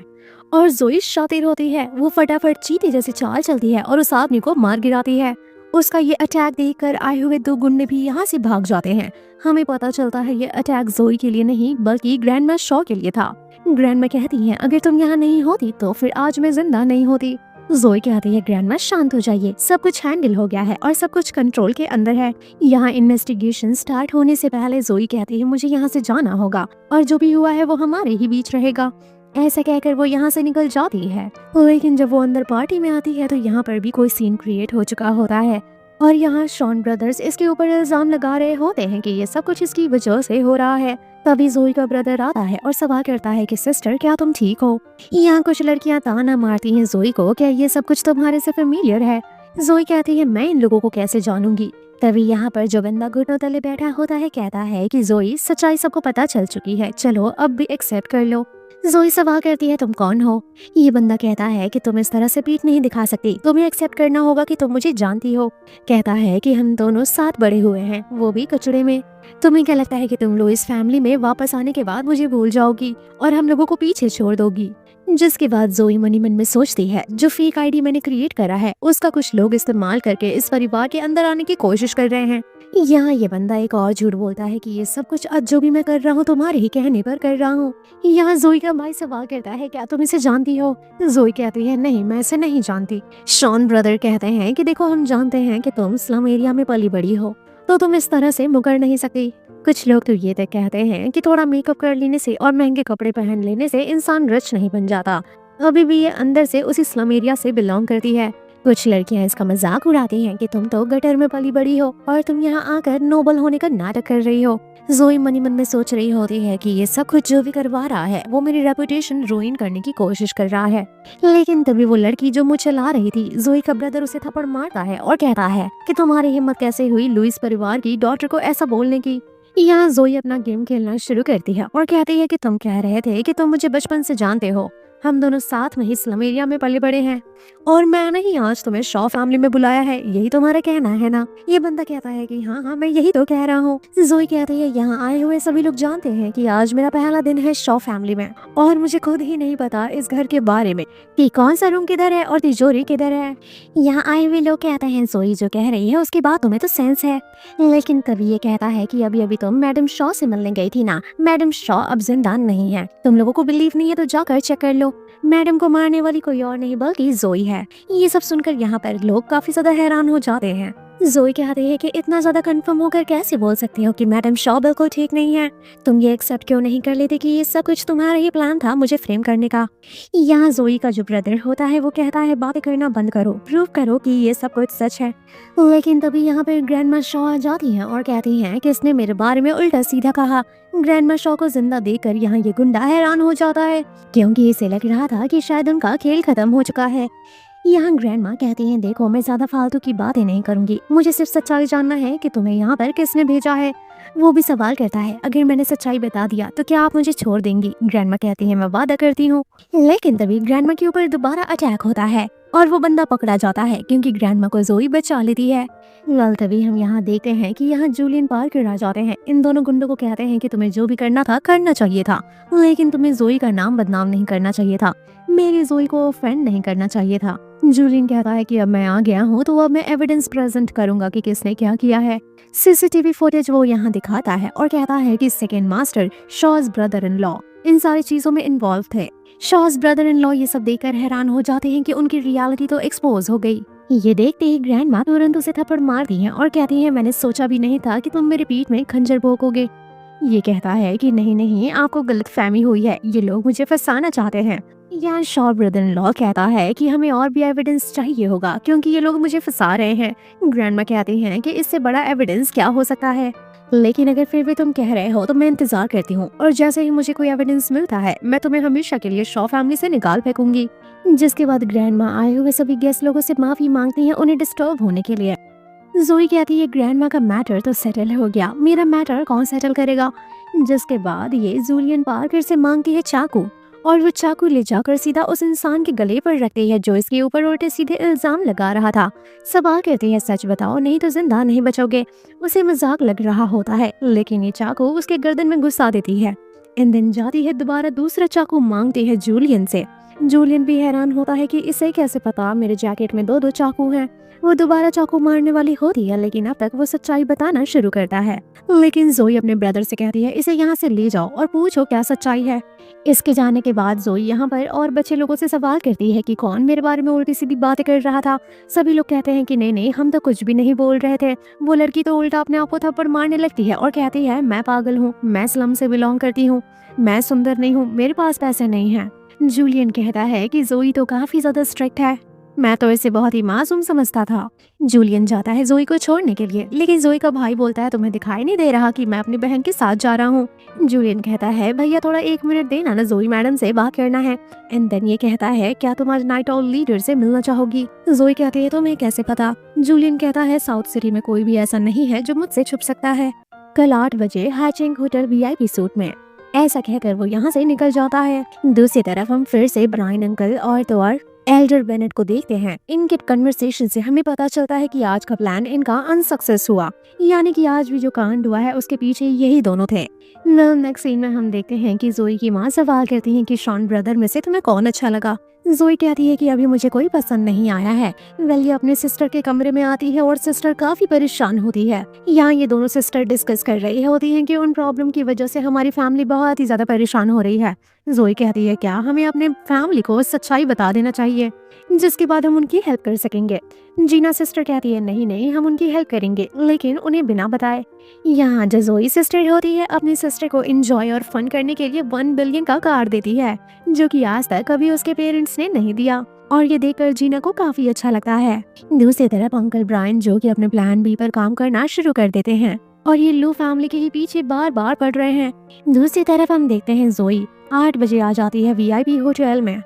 और जोई शातिर होती है, वो फटाफट चीते जैसे चाल चलती है और उस आदमी को मार गिराती है। उसका ये अटैक देखकर आए हुए 2 गुंडे भी यहाँ से भाग जाते हैं। हमें पता चलता है ये अटैक जोई के लिए नहीं बल्कि ग्रैंडमा शॉ के लिए था। ग्रैंडमा कहती हैं अगर तुम यहाँ नहीं होती तो फिर आज मैं जिंदा नहीं होती। जोई कहती है ग्रैंडमा शांत हो जाइए, सब कुछ हैंडल हो गया है और सब कुछ कंट्रोल के अंदर है। यहाँ इन्वेस्टिगेशन स्टार्ट होने से पहले जोई कहती है मुझे यहाँ से जाना होगा और जो भी हुआ है वो हमारे ही बीच रहेगा। ऐसा कहकर वो यहाँ से निकल जाती है, लेकिन जब वो अंदर पार्टी में आती है तो यहाँ पर भी कोई सीन क्रिएट हो चुका होता है और यहाँ शॉन ब्रदर्स इसके ऊपर इल्जाम लगा रहे होते हैं कि ये सब कुछ इसकी वजह से हो रहा है। तभी जोई का ब्रदर आता है और सवाल करता है कि सिस्टर क्या तुम ठीक हो। यहाँ कुछ लड़कियां ताना मारती हैं जोई को, क्या ये सब कुछ तुम्हारे से फेमिलियर है। जोई कहती है मैं इन लोगों को कैसे जानूंगी। तभी यहाँ पर जो बंदा घुटनों तले बैठा होता है कहता है कि जोई सच्चाई सबको पता चल चुकी है, चलो अब भी एक्सेप्ट कर लो। जोई सवाल करती है तुम कौन हो। ये बंदा कहता है कि तुम इस तरह से पीठ नहीं दिखा सकती, तुम्हें एक्सेप्ट करना होगा कि तुम मुझे जानती हो। कहता है कि हम दोनों साथ बड़े हुए हैं, वो भी कचड़े में। तुम्हें क्या लगता है कि तुम लोग इस फैमिली में वापस आने के बाद मुझे भूल जाओगी और हम लोगों को पीछे छोड़ दोगी। जिसके बाद जोई मनी मन में सोचती है जो फेक आईडी मैंने क्रिएट करा है उसका कुछ लोग इस्तेमाल करके इस परिवार के अंदर आने की कोशिश कर रहे हैं। यहाँ ये बंदा एक और झूठ बोलता है कि ये सब कुछ आज जो भी मैं कर रहा हूँ तुम्हारे ही कहने पर कर रहा हूँ। यहाँ जोई का भाई सवाल करता है क्या तुम इसे जानती हो? जोई कहती है नहीं मैं इसे नहीं जानती। शॉन ब्रदर कहते हैं कि देखो हम जानते हैं कि तुम स्लम एरिया में पली बड़ी हो तो तुम इस तरह से मुकर नहीं सकती। कुछ लोग तो ये तक कहते हैं कि थोड़ा मेकअप कर लेने से और महंगे कपड़े पहन लेने से इंसान रिच नहीं बन जाता, अभी भी ये अंदर से उसी स्लम एरिया से बिलोंग करती है। कुछ लड़कियां इसका मजाक उड़ाती हैं कि तुम तो गटर में पली बड़ी हो और तुम यहाँ आकर नोबल होने का नाटक कर रही हो। जोई मनी मन में सोच रही होती है कि ये सब कुछ जो भी करवा रहा है वो मेरी रेपुटेशन रुइन करने की कोशिश कर रहा है। लेकिन तभी वो लड़की जो मुँह चला रही थी, जोई का ब्रदर उसे थप्पड़ मारता है और कहता है कि तुम्हारी हिम्मत कैसे हुई लुइस परिवार की डॉटर को ऐसा बोलने की। यहाँ जोई अपना गेम खेलना शुरू करती है और कहती है कि तुम कह रहे थे कि तुम मुझे बचपन से जानते हो, हम दोनों साथ में ही स्लम एरिया में पले बड़े हैं और मैंने ही आज तुम्हें शॉ फैमिली में बुलाया है, यही तुम्हारा कहना है ना? ये बंदा कहता है कि हाँ हाँ मैं यही तो कह रहा हूँ। जोई कहती है यहाँ आए हुए सभी लोग जानते हैं कि आज मेरा पहला दिन है शॉ फैमिली में और मुझे खुद ही नहीं पता इस घर के बारे में कि कौन सा रूम किधर है और तिजोरी किधर है। यहाँ आए हुए लोग कहते हैं जोई जो कह रही है उसकी बातों में तो सेंस है, लेकिन तभी ये कहता है कि अभी अभी तुम मैडम शॉ से मिलने गई थी ना, मैडम शॉ अब जिंदा नहीं है। तुम लोगों को बिलीव नहीं है तो जाकर चेक कर लो, मैडम को मारने वाली कोई और नहीं बल्कि जोई है। ये सब सुनकर यहाँ पर लोग काफी ज्यादा हैरान हो जाते हैं। जोई कहती है कि इतना ज्यादा कंफर्म होकर कैसे बोल सकती हो कि मैडम शॉ बिल्कुल ठीक नहीं है? तुम ये एक्सेप्ट क्यों नहीं कर लेते कि ये सब कुछ तुम्हारा ही प्लान था मुझे फ्रेम करने का? यहाँ जोई का जो ब्रदर होता है वो कहता है बातें करना बंद करो, प्रूव करो कि ये सब कुछ सच है। लेकिन तभी यहाँ पर ग्रैंडमा शॉ आ जाती है और कहती है कि इसने मेरे बारे में उल्टा सीधा कहा। ग्रैंडमा शॉ को जिंदा देखकर यहाँ ये गुंडा हैरान हो जाता है क्योंकि इसे लग रहा था कि शायद उनका खेल खत्म हो चुका है। यहाँ ग्रैंडमा कहती हैं देखो मैं ज्यादा फालतू की बातें नहीं करूंगी, मुझे सिर्फ सच्चाई जानना है कि तुम्हें यहाँ पर किसने भेजा है। वो भी सवाल करता है अगर मैंने सच्चाई बता दिया तो क्या आप मुझे छोड़ देंगी? ग्रैंडमा कहती है मैं वादा करती हूँ। लेकिन तभी ग्रैंडमा के ऊपर दोबारा अटैक होता है और वो बंदा पकड़ा जाता है क्योंकि ग्रैंडमा को जोई बचा लेती है। वेल तभी हम यहाँ देखते हैं कि यहाँ जूलियन पार्कर आ जाते हैं। इन दोनों गुंडों को कहते हैं कि तुम्हें जो भी करना था करना चाहिए था, लेकिन तुम्हें जोई का नाम बदनाम नहीं करना चाहिए था, मेरी जोई को ऑफेंड नहीं करना चाहिए था। जूलियन कहता है कि अब मैं आ गया हूँ तो अब मैं एविडेंस प्रेजेंट करूंगा कि किसने क्या किया है। सीसीटीवी फुटेज वो यहाँ दिखाता है और कहता है कि second master shows brother in law in सारी चीजों में इन्वॉल्व थे। शॉज ब्रदर इन लॉ ये सब देखकर हैरान हो जाते हैं कि उनकी रियलिटी तो एक्सपोज हो गई। ये देखते ही ग्रैंडमा तुरंत उसे थप्पड़ मारती है और कहती है मैंने सोचा भी नहीं था कि तुम मेरे पीठ में खंजर भोंकोगे। ये कहता है कि नहीं नहीं आपको गलतफहमी हुई है, ये लोग मुझे फंसाना चाहते हैं। यहाँ शॉ ब्रदर इन लॉ कहता है कि हमें और भी एविडेंस चाहिए होगा क्योंकि ये लोग मुझे फंसा रहे हैं। ग्रैंडमा कहती हैं कि इससे बड़ा एविडेंस क्या हो सकता है, लेकिन अगर फिर भी तुम कह रहे हो तो मैं इंतजार करती हूँ और जैसे ही मुझे कोई एविडेंस मिलता है मैं तुम्हें हमेशा के लिए शॉ फैमिली से निकाल फेंकूंगी। जिसके बाद ग्रैंडमा आए हुए सभी गेस्ट लोगों से माफी मांगती हैं उन्हें डिस्टर्ब होने के लिए। जोई कहती है ग्रैंडमा का मैटर तो सेटल हो गया, मेरा मैटर कौन सेटल करेगा? जिसके बाद ये जूलियन पार्कर से मांगती है चाकू और वो चाकू ले जाकर सीधा उस इंसान के गले पर रखती है जो इसके ऊपर उल्टे सीधे इल्जाम लगा रहा था। सवाल करती है सच बताओ नहीं तो जिंदा नहीं बचोगे। उसे मजाक लग रहा होता है लेकिन ये चाकू उसके गर्दन में घुसा देती है। इन दिन जाती है दोबारा दूसरा चाकू मांगती है जूलियन से। जूलियन भी हैरान होता है कि इसे कैसे पता मेरे जैकेट में दो दो चाकू हैं। वो दोबारा चाकू मारने वाली होती है लेकिन अब तक वो सच्चाई बताना शुरू करता है। लेकिन जोई अपने ब्रदर से कहती है इसे यहाँ से ले जाओ और पूछो क्या सच्चाई है। इसके जाने के बाद जोई यहाँ पर और बच्चे लोगों से सवाल करती है कि कौन मेरे बारे में उल्टी सीधी बातें कर रहा था। सभी लोग कहते हैं कि नहीं नहीं हम तो कुछ भी नहीं बोल रहे थे। वो लड़की तो उल्टा अपने आप को थप्पड़ मारने लगती है और कहती है मैं पागल हूँ, मैं स्लम से बिलोंग करती हूँ, मैं सुंदर नहीं हूँ, मेरे पास पैसे नहीं है। जूलियन कहता है कि जोई तो काफी ज्यादा स्ट्रिक्ट है, मैं तो इसे बहुत ही मासूम समझता था। जूलियन जाता है जोई को छोड़ने के लिए लेकिन जोई का भाई बोलता है तुम्हें दिखाई नहीं दे रहा कि मैं अपनी बहन के साथ जा रहा हूँ। जूलियन कहता है भैया थोड़ा 1 मिनट देना ना, जोई मैडम से बात करना है। एंड देन ये कहता है क्या तुम आज नाइट आउल लीडर से मिलना चाहोगी? जोई कहती है तुम्हें कैसे पता? जूलियन कहता है साउथ सिटी में कोई भी ऐसा नहीं है जो मुझसे छुप सकता है। कल 8 बजे हैचिंग होटल VIP सूट में। ऐसा कहकर वो यहाँ से निकल जाता है। दूसरी तरफ हम फिर से ब्रायन अंकल और तो और एल्डर बेनेट को देखते हैं। इनके कन्वर्सेशन से हमें पता चलता है कि आज का प्लान इनका अनसक्सेस हुआ, यानी कि आज भी जो कांड हुआ है उसके पीछे यही दोनों थे। नेक्स्ट सीन में हम देखते हैं कि जोई की माँ सवाल करती हैं कि शॉन ब्रदर में से तुम्हें कौन अच्छा लगा। जोई कहती है कि अभी मुझे कोई पसंद नहीं आया है। वेल ये अपने सिस्टर के कमरे में आती है और सिस्टर काफी परेशान होती है। यहाँ ये दोनों सिस्टर डिस्कस कर रही होती हैं कि उन प्रॉब्लम की वजह से हमारी फैमिली बहुत ही ज्यादा परेशान हो रही है। जोई कहती है क्या हमें अपने फैमिली को सच्चाई बता देना चाहिए, जिसके बाद हम उनकी हेल्प कर सकेंगे। जीना सिस्टर कहती है नहीं नहीं, हम उनकी हेल्प करेंगे लेकिन उन्हें बिना बताए। यहाँ जो जोई सिस्टर होती है अपनी सिस्टर को एंजॉय और फन करने के लिए 1 बिलियन का कार्ड देती है, जो कि आज तक कभी उसके पेरेंट्स ने नहीं दिया, और ये देखकर जीना को काफी अच्छा लगता है। दूसरी तरफ अंकल ब्रायन जो कि अपने प्लान बी पर काम करना शुरू कर देते हैं और ये लू फैमिली के ही पीछे बार बार पड़ रहे हैं। दूसरी तरफ हम देखते हैं जोई 8 बजे आ जाती है वीआईपी होटल में।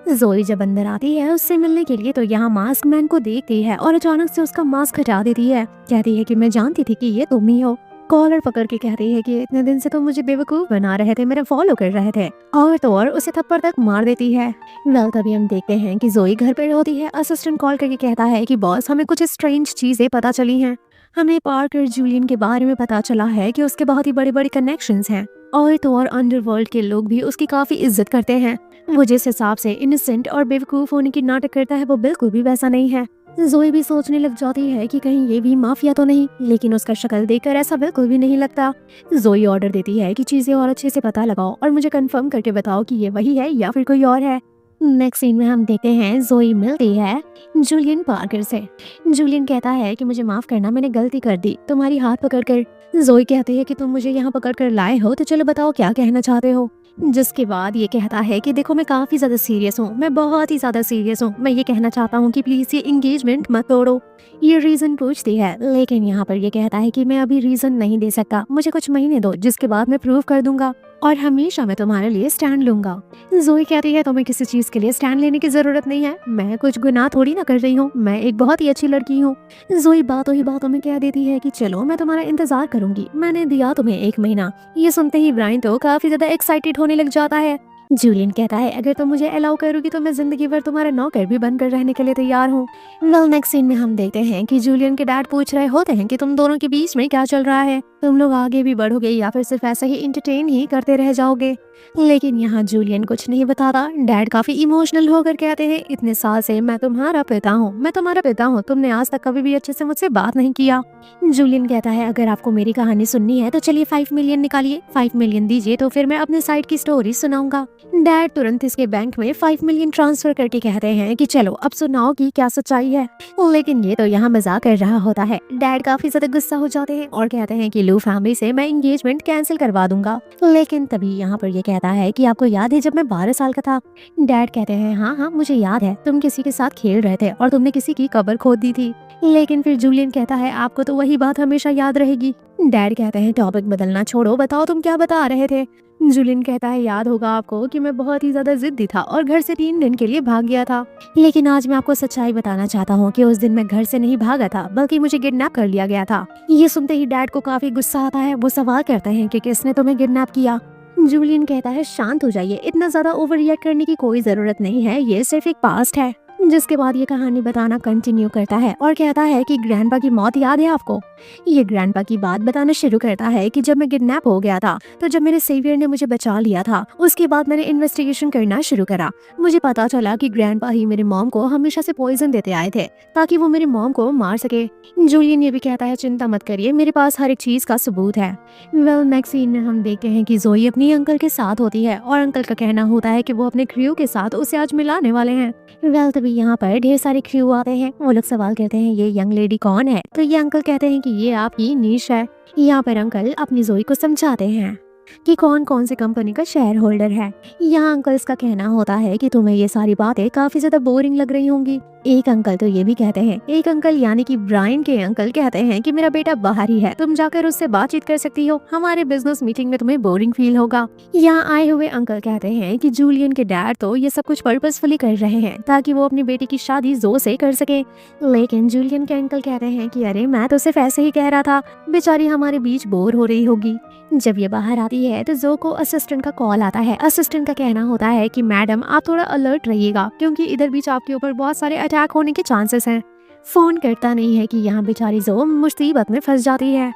जोई जब अंदर आती है उससे मिलने के लिए तो यहाँ मास्क मैन को देखती है और अचानक से उसका मास्क हटा देती है। कहती है कि मैं जानती थी कि ये तुम ही हो। कॉलर पकड़ के कहती है कि इतने दिन से तो मुझे बेवकूफ बना रहे थे, मेरा फॉलो कर रहे थे, और तो और उसे थप्पड़ तक मार देती है। वेल तभी हम देखते हैं कि जोई घर पर होती है। असिस्टेंट कॉल करके कहता है कि बॉस हमें कुछ स्ट्रेंज चीजें पता चली हैं। हमें पार्कर जूलियन के बारे में पता चला है कि उसके बहुत ही बड़े बड़े कनेक्शंस हैं, और तो और अंडरवर्ल्ड के लोग भी उसकी काफी इज्जत करते हैं। वो जिस हिसाब से इनोसेंट और बेवकूफ होने की नाटक करता है वो बिल्कुल भी वैसा नहीं है। जोई भी सोचने लग जाती है कि कहीं ये भी माफिया तो नहीं, लेकिन उसका शक्ल देखकर ऐसा बिल्कुल भी नहीं लगता। जोई ऑर्डर देती है कि चीजें और अच्छे से पता लगाओ और मुझे कंफर्म करके बताओ कि ये वही है या फिर कोई और है। नेक्स्ट सीन में हम देखते हैं जोई मिलती है जूलियन पार्कर से। जूलियन कहता है कि मुझे माफ करना, मैंने गलती कर दी तुम्हारी हाथ पकड़कर। जोई कहती है कि तुम मुझे यहाँ पकड़कर लाए हो तो चलो बताओ क्या कहना चाहते हो। जिसके बाद ये कहता है कि देखो मैं काफी ज्यादा सीरियस हूँ, मैं बहुत ही ज्यादा सीरियस हूँ, मैं ये कहना चाहता हूँ कि प्लीज ये एंगेजमेंट मत तोड़ो। ये रीजन पूछती है लेकिन यहाँ पर ये कहता है कि मैं अभी रीजन नहीं दे सकता, मुझे कुछ महीने दो जिसके बाद मैं प्रूव कर दूंगा और हमेशा मैं तुम्हारे लिए स्टैंड लूंगा। जोई कहती है तुम्हें किसी चीज के लिए स्टैंड लेने की जरूरत नहीं है, मैं कुछ गुनाह थोड़ी ना कर रही हूँ, मैं एक बहुत ही अच्छी लड़की हूँ। जोई बातों ही बातों में कह देती है कि चलो मैं तुम्हारा इंतजार करूंगी, मैंने दिया तुम्हें 1 महीना। ये सुनते ही ब्रायन तो काफी ज्यादा एक्साइटेड होने लग जाता है। जूलियन कहता है अगर तुम मुझे अलाउ करोगी तो मैं जिंदगी भर तुम्हारा नौकर भी बनकर रहने के लिए तैयार हूँ। वेल नेक्स्ट सीन में हम देखते हैं कि जूलियन के डैड पूछ रहे होते हैं कि तुम दोनों के बीच में क्या चल रहा है, तुम लोग आगे भी बढ़ोगे या फिर सिर्फ ऐसा ही इंटरटेन ही करते रह जाओगे। लेकिन यहाँ जूलियन कुछ नहीं बताता। डैड काफी इमोशनल होकर कहते हैं इतने साल से मैं तुम्हारा पिता हूँ, मैं तुम्हारा पिता हूँ, तुमने आज तक कभी भी अच्छे से मुझसे बात नहीं किया। जूलियन कहता है अगर आपको मेरी कहानी सुननी है तो चलिए 5 मिलियन निकालिए, 5 मिलियन दीजिए तो फिर मैं अपने साइड की स्टोरी सुनाऊंगा। डैड तुरंत इसके बैंक में 5 मिलियन ट्रांसफर करके कहते हैं कि चलो अब सुनाओ कि क्या सच्चाई है। लेकिन ये तो यहाँ मजाक कर रहा होता है। डैड काफी ज्यादा गुस्सा हो जाते हैं और कहते हैं कि लू फैमिली से मैं एंगेजमेंट कैंसिल करवा दूंगा। लेकिन तभी यहाँ पर ये कहता है कि आपको याद है जब मैं 12 साल का था। डैड कहते हैं हाँ हाँ मुझे याद है, तुम किसी के साथ खेल रहे थे और तुमने किसी की कब्र खोद दी थी। लेकिन फिर जूलियन कहता है आपको तो वही बात हमेशा याद रहेगी। डैड कहते हैं टॉपिक बदलना छोड़ो, बताओ तुम क्या बता रहे थे। जूलियन कहता है याद होगा आपको कि मैं बहुत ही ज्यादा जिद्दी था और घर से 3 दिन के लिए भाग गया था। लेकिन आज मैं आपको सच्चाई बताना चाहता हूँ कि उस दिन मैं घर से नहीं भागा था बल्कि मुझे किडनैप कर लिया गया था। ये सुनते ही डैड को काफी गुस्सा आता है। वो सवाल करते हैं कि किसने तुम्हें किडनैप किया। जूलियन कहता है शांत हो जाइए, इतना ज्यादा ओवर रिएक्ट करने की कोई जरूरत नहीं है, ये सिर्फ एक पास्ट है। जिसके बाद ये कहानी बताना कंटिन्यू करता है और कहता है कि ग्रैंडपा की मौत याद है आपको। ये ग्रैंडपा की बात बताना शुरू करता है कि जब मैं किडनैप हो गया था तो जब मेरे सेवियर ने मुझे बचा लिया था उसके बाद मैंने इन्वेस्टिगेशन करना शुरू करा। मुझे पता चला कि ग्रैंडपा ही मेरे मॉम को हमेशा से पॉइजन देते आए थे ताकि वो मेरे मॉम को मार सके। जूलियन ये भी कहता है चिंता मत करिए, मेरे पास हर एक चीज का सबूत है। वेल नेक्स्ट सीन में हम देखते हैं कि जोई अपनी अंकल के साथ होती है और अंकल का कहना होता है कि वो अपने क्रू के साथ उसे आज मिलाने वाले हैं। वेल तभी यहाँ पर ढेर सारे क्रू आते हैं। वो लोग सवाल करते हैं ये यंग लेडी कौन है, तो ये अंकल कहते हैं कि ये आपकी नीश है। यहाँ पर अंकल अपनी जोई को समझाते हैं कि कौन कौन सी कंपनी का शेयर होल्डर है। यहाँ अंकल्स का कहना होता है कि तुम्हें ये सारी बातें काफी ज्यादा बोरिंग लग रही होंगी। एक अंकल तो ये भी कहते हैं, एक अंकल यानी कि ब्रायन के अंकल कहते हैं कि मेरा बेटा बाहर ही है, तुम जाकर उससे बातचीत कर सकती हो, हमारे बिजनेस मीटिंग में तुम्हें बोरिंग फील होगा। यहाँ आए हुए अंकल कहते हैं कि जूलियन के डैड तो ये सब कुछ पर्पसफुली कर रहे हैं ताकि वो अपनी बेटी की शादी जो से कर सके। लेकिन जूलियन के अंकल कहते हैं कि अरे मैं तो सिर्फ ऐसे ही कह रहा था, बेचारी हमारे बीच बोर हो रही होगी। जब ये बाहर आती है तो जो को असिस्टेंट का कॉल आता है। असिस्टेंट का कहना होता है कि मैडम आप थोड़ा अलर्ट रहिएगा क्योंकि इधर बीच आपके ऊपर बहुत सारे अटैक होने के चांसेस हैं। फोन करता नहीं है कि यहाँ बेचारी जो मुसीबत में फंस जाती है।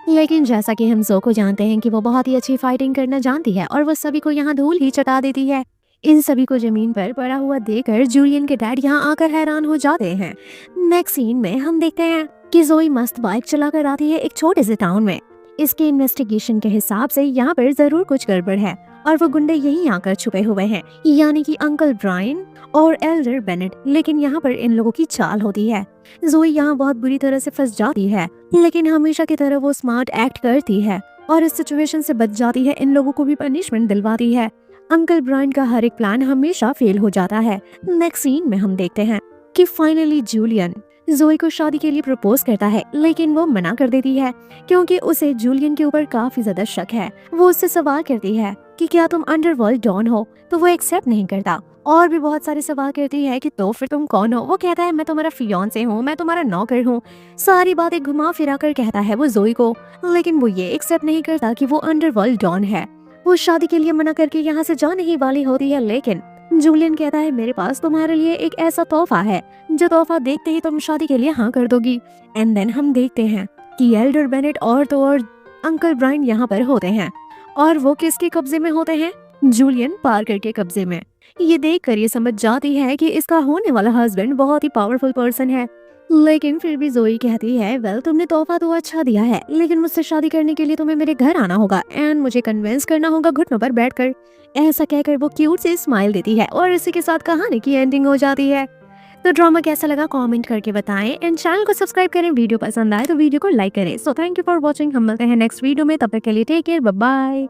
लेकिन जैसा कि हम जो को जानते हैं कि वो बहुत ही अच्छी फाइटिंग करना जानती है और वो सभी को यहाँ धूल ही चटा देती है। इन सभी को जमीन पर पड़ा हुआ देखकर जूलियन के डैड यहाँ आकर हैरान हो जाते हैं। नेक्स्ट सीन में हम देखते हैं कि जोई मस्त बाइक चलाकर आती है एक छोटे से टाउन में। इसके इन्वेस्टिगेशन के हिसाब से यहाँ पर जरूर कुछ गड़बड़ है और वो गुंडे यहीं आकर छुपे हुए हैं, यानी कि अंकल ब्रायन और एल्डर बेनेट। लेकिन यहाँ पर इन लोगों की चाल होती है। जोई यहाँ बहुत बुरी तरह से फंस जाती है, लेकिन हमेशा की तरह वो स्मार्ट एक्ट करती है और इस सिचुएशन से बच जाती है। इन लोगों को भी पनिशमेंट दिलवाती है। अंकल ब्रायन का हर एक प्लान हमेशा फेल हो जाता है। नेक्स्ट सीन में हम देखते हैं कि फाइनली जूलियन जोई को शादी के लिए प्रपोज करता है, लेकिन वो मना कर देती है क्योंकि उसे जूलियन के ऊपर काफी ज्यादा शक है। वो उससे सवाल करती है कि क्या तुम अंडरवर्ल्ड डॉन हो, तो वो एक्सेप्ट नहीं करता और भी बहुत सारे सवाल करती है कि तो फिर तुम कौन हो। वो कहता है मैं तुम्हारा फियांसे हूँ, मैं तुम्हारा नौकर हूँ। सारी बातें घुमा फिरा कर कहता है वो जोई को, लेकिन वो ये एक्सेप्ट नहीं करता कि वो अंडरवर्ल्ड डॉन है। वो शादी के लिए मना करके यहाँ से जाने ही वाली होती है, लेकिन जूलियन कहता है मेरे पास तुम्हारे लिए एक ऐसा तोहफा है जो तोहफा देखते ही तुम शादी के लिए हाँ कर दोगी। एंड देन हम देखते हैं कि एल्डर बेनेट और तो और अंकल ब्रायन यहाँ पर होते हैं और वो किसके कब्जे में होते हैं? जूलियन पार्कर के कब्जे में। ये देखकर ये समझ जाती है कि इसका होने वाला हस्बैंड बहुत ही पावरफुल पर्सन है, लेकिन फिर भी जोई कहती है वेल तुमने तोहफा तो अच्छा दिया है, लेकिन मुझसे शादी करने के लिए तुम्हें मेरे घर आना होगा एंड मुझे कन्विंस करना होगा घुटनों पर बैठकर। ऐसा कहकर वो क्यूट से स्माइल देती है और इसी के साथ कहानी की एंडिंग हो जाती है। तो ड्रामा कैसा लगा कमेंट करके बताएं एंड चैनल को सब्सक्राइब करें। वीडियो पसंद आए तो वीडियो को लाइक करें। So thank you for watching. हम मिलते हैं नेक्स्ट वीडियो में, तब तक के लिए टेक केयर, बाय बाय।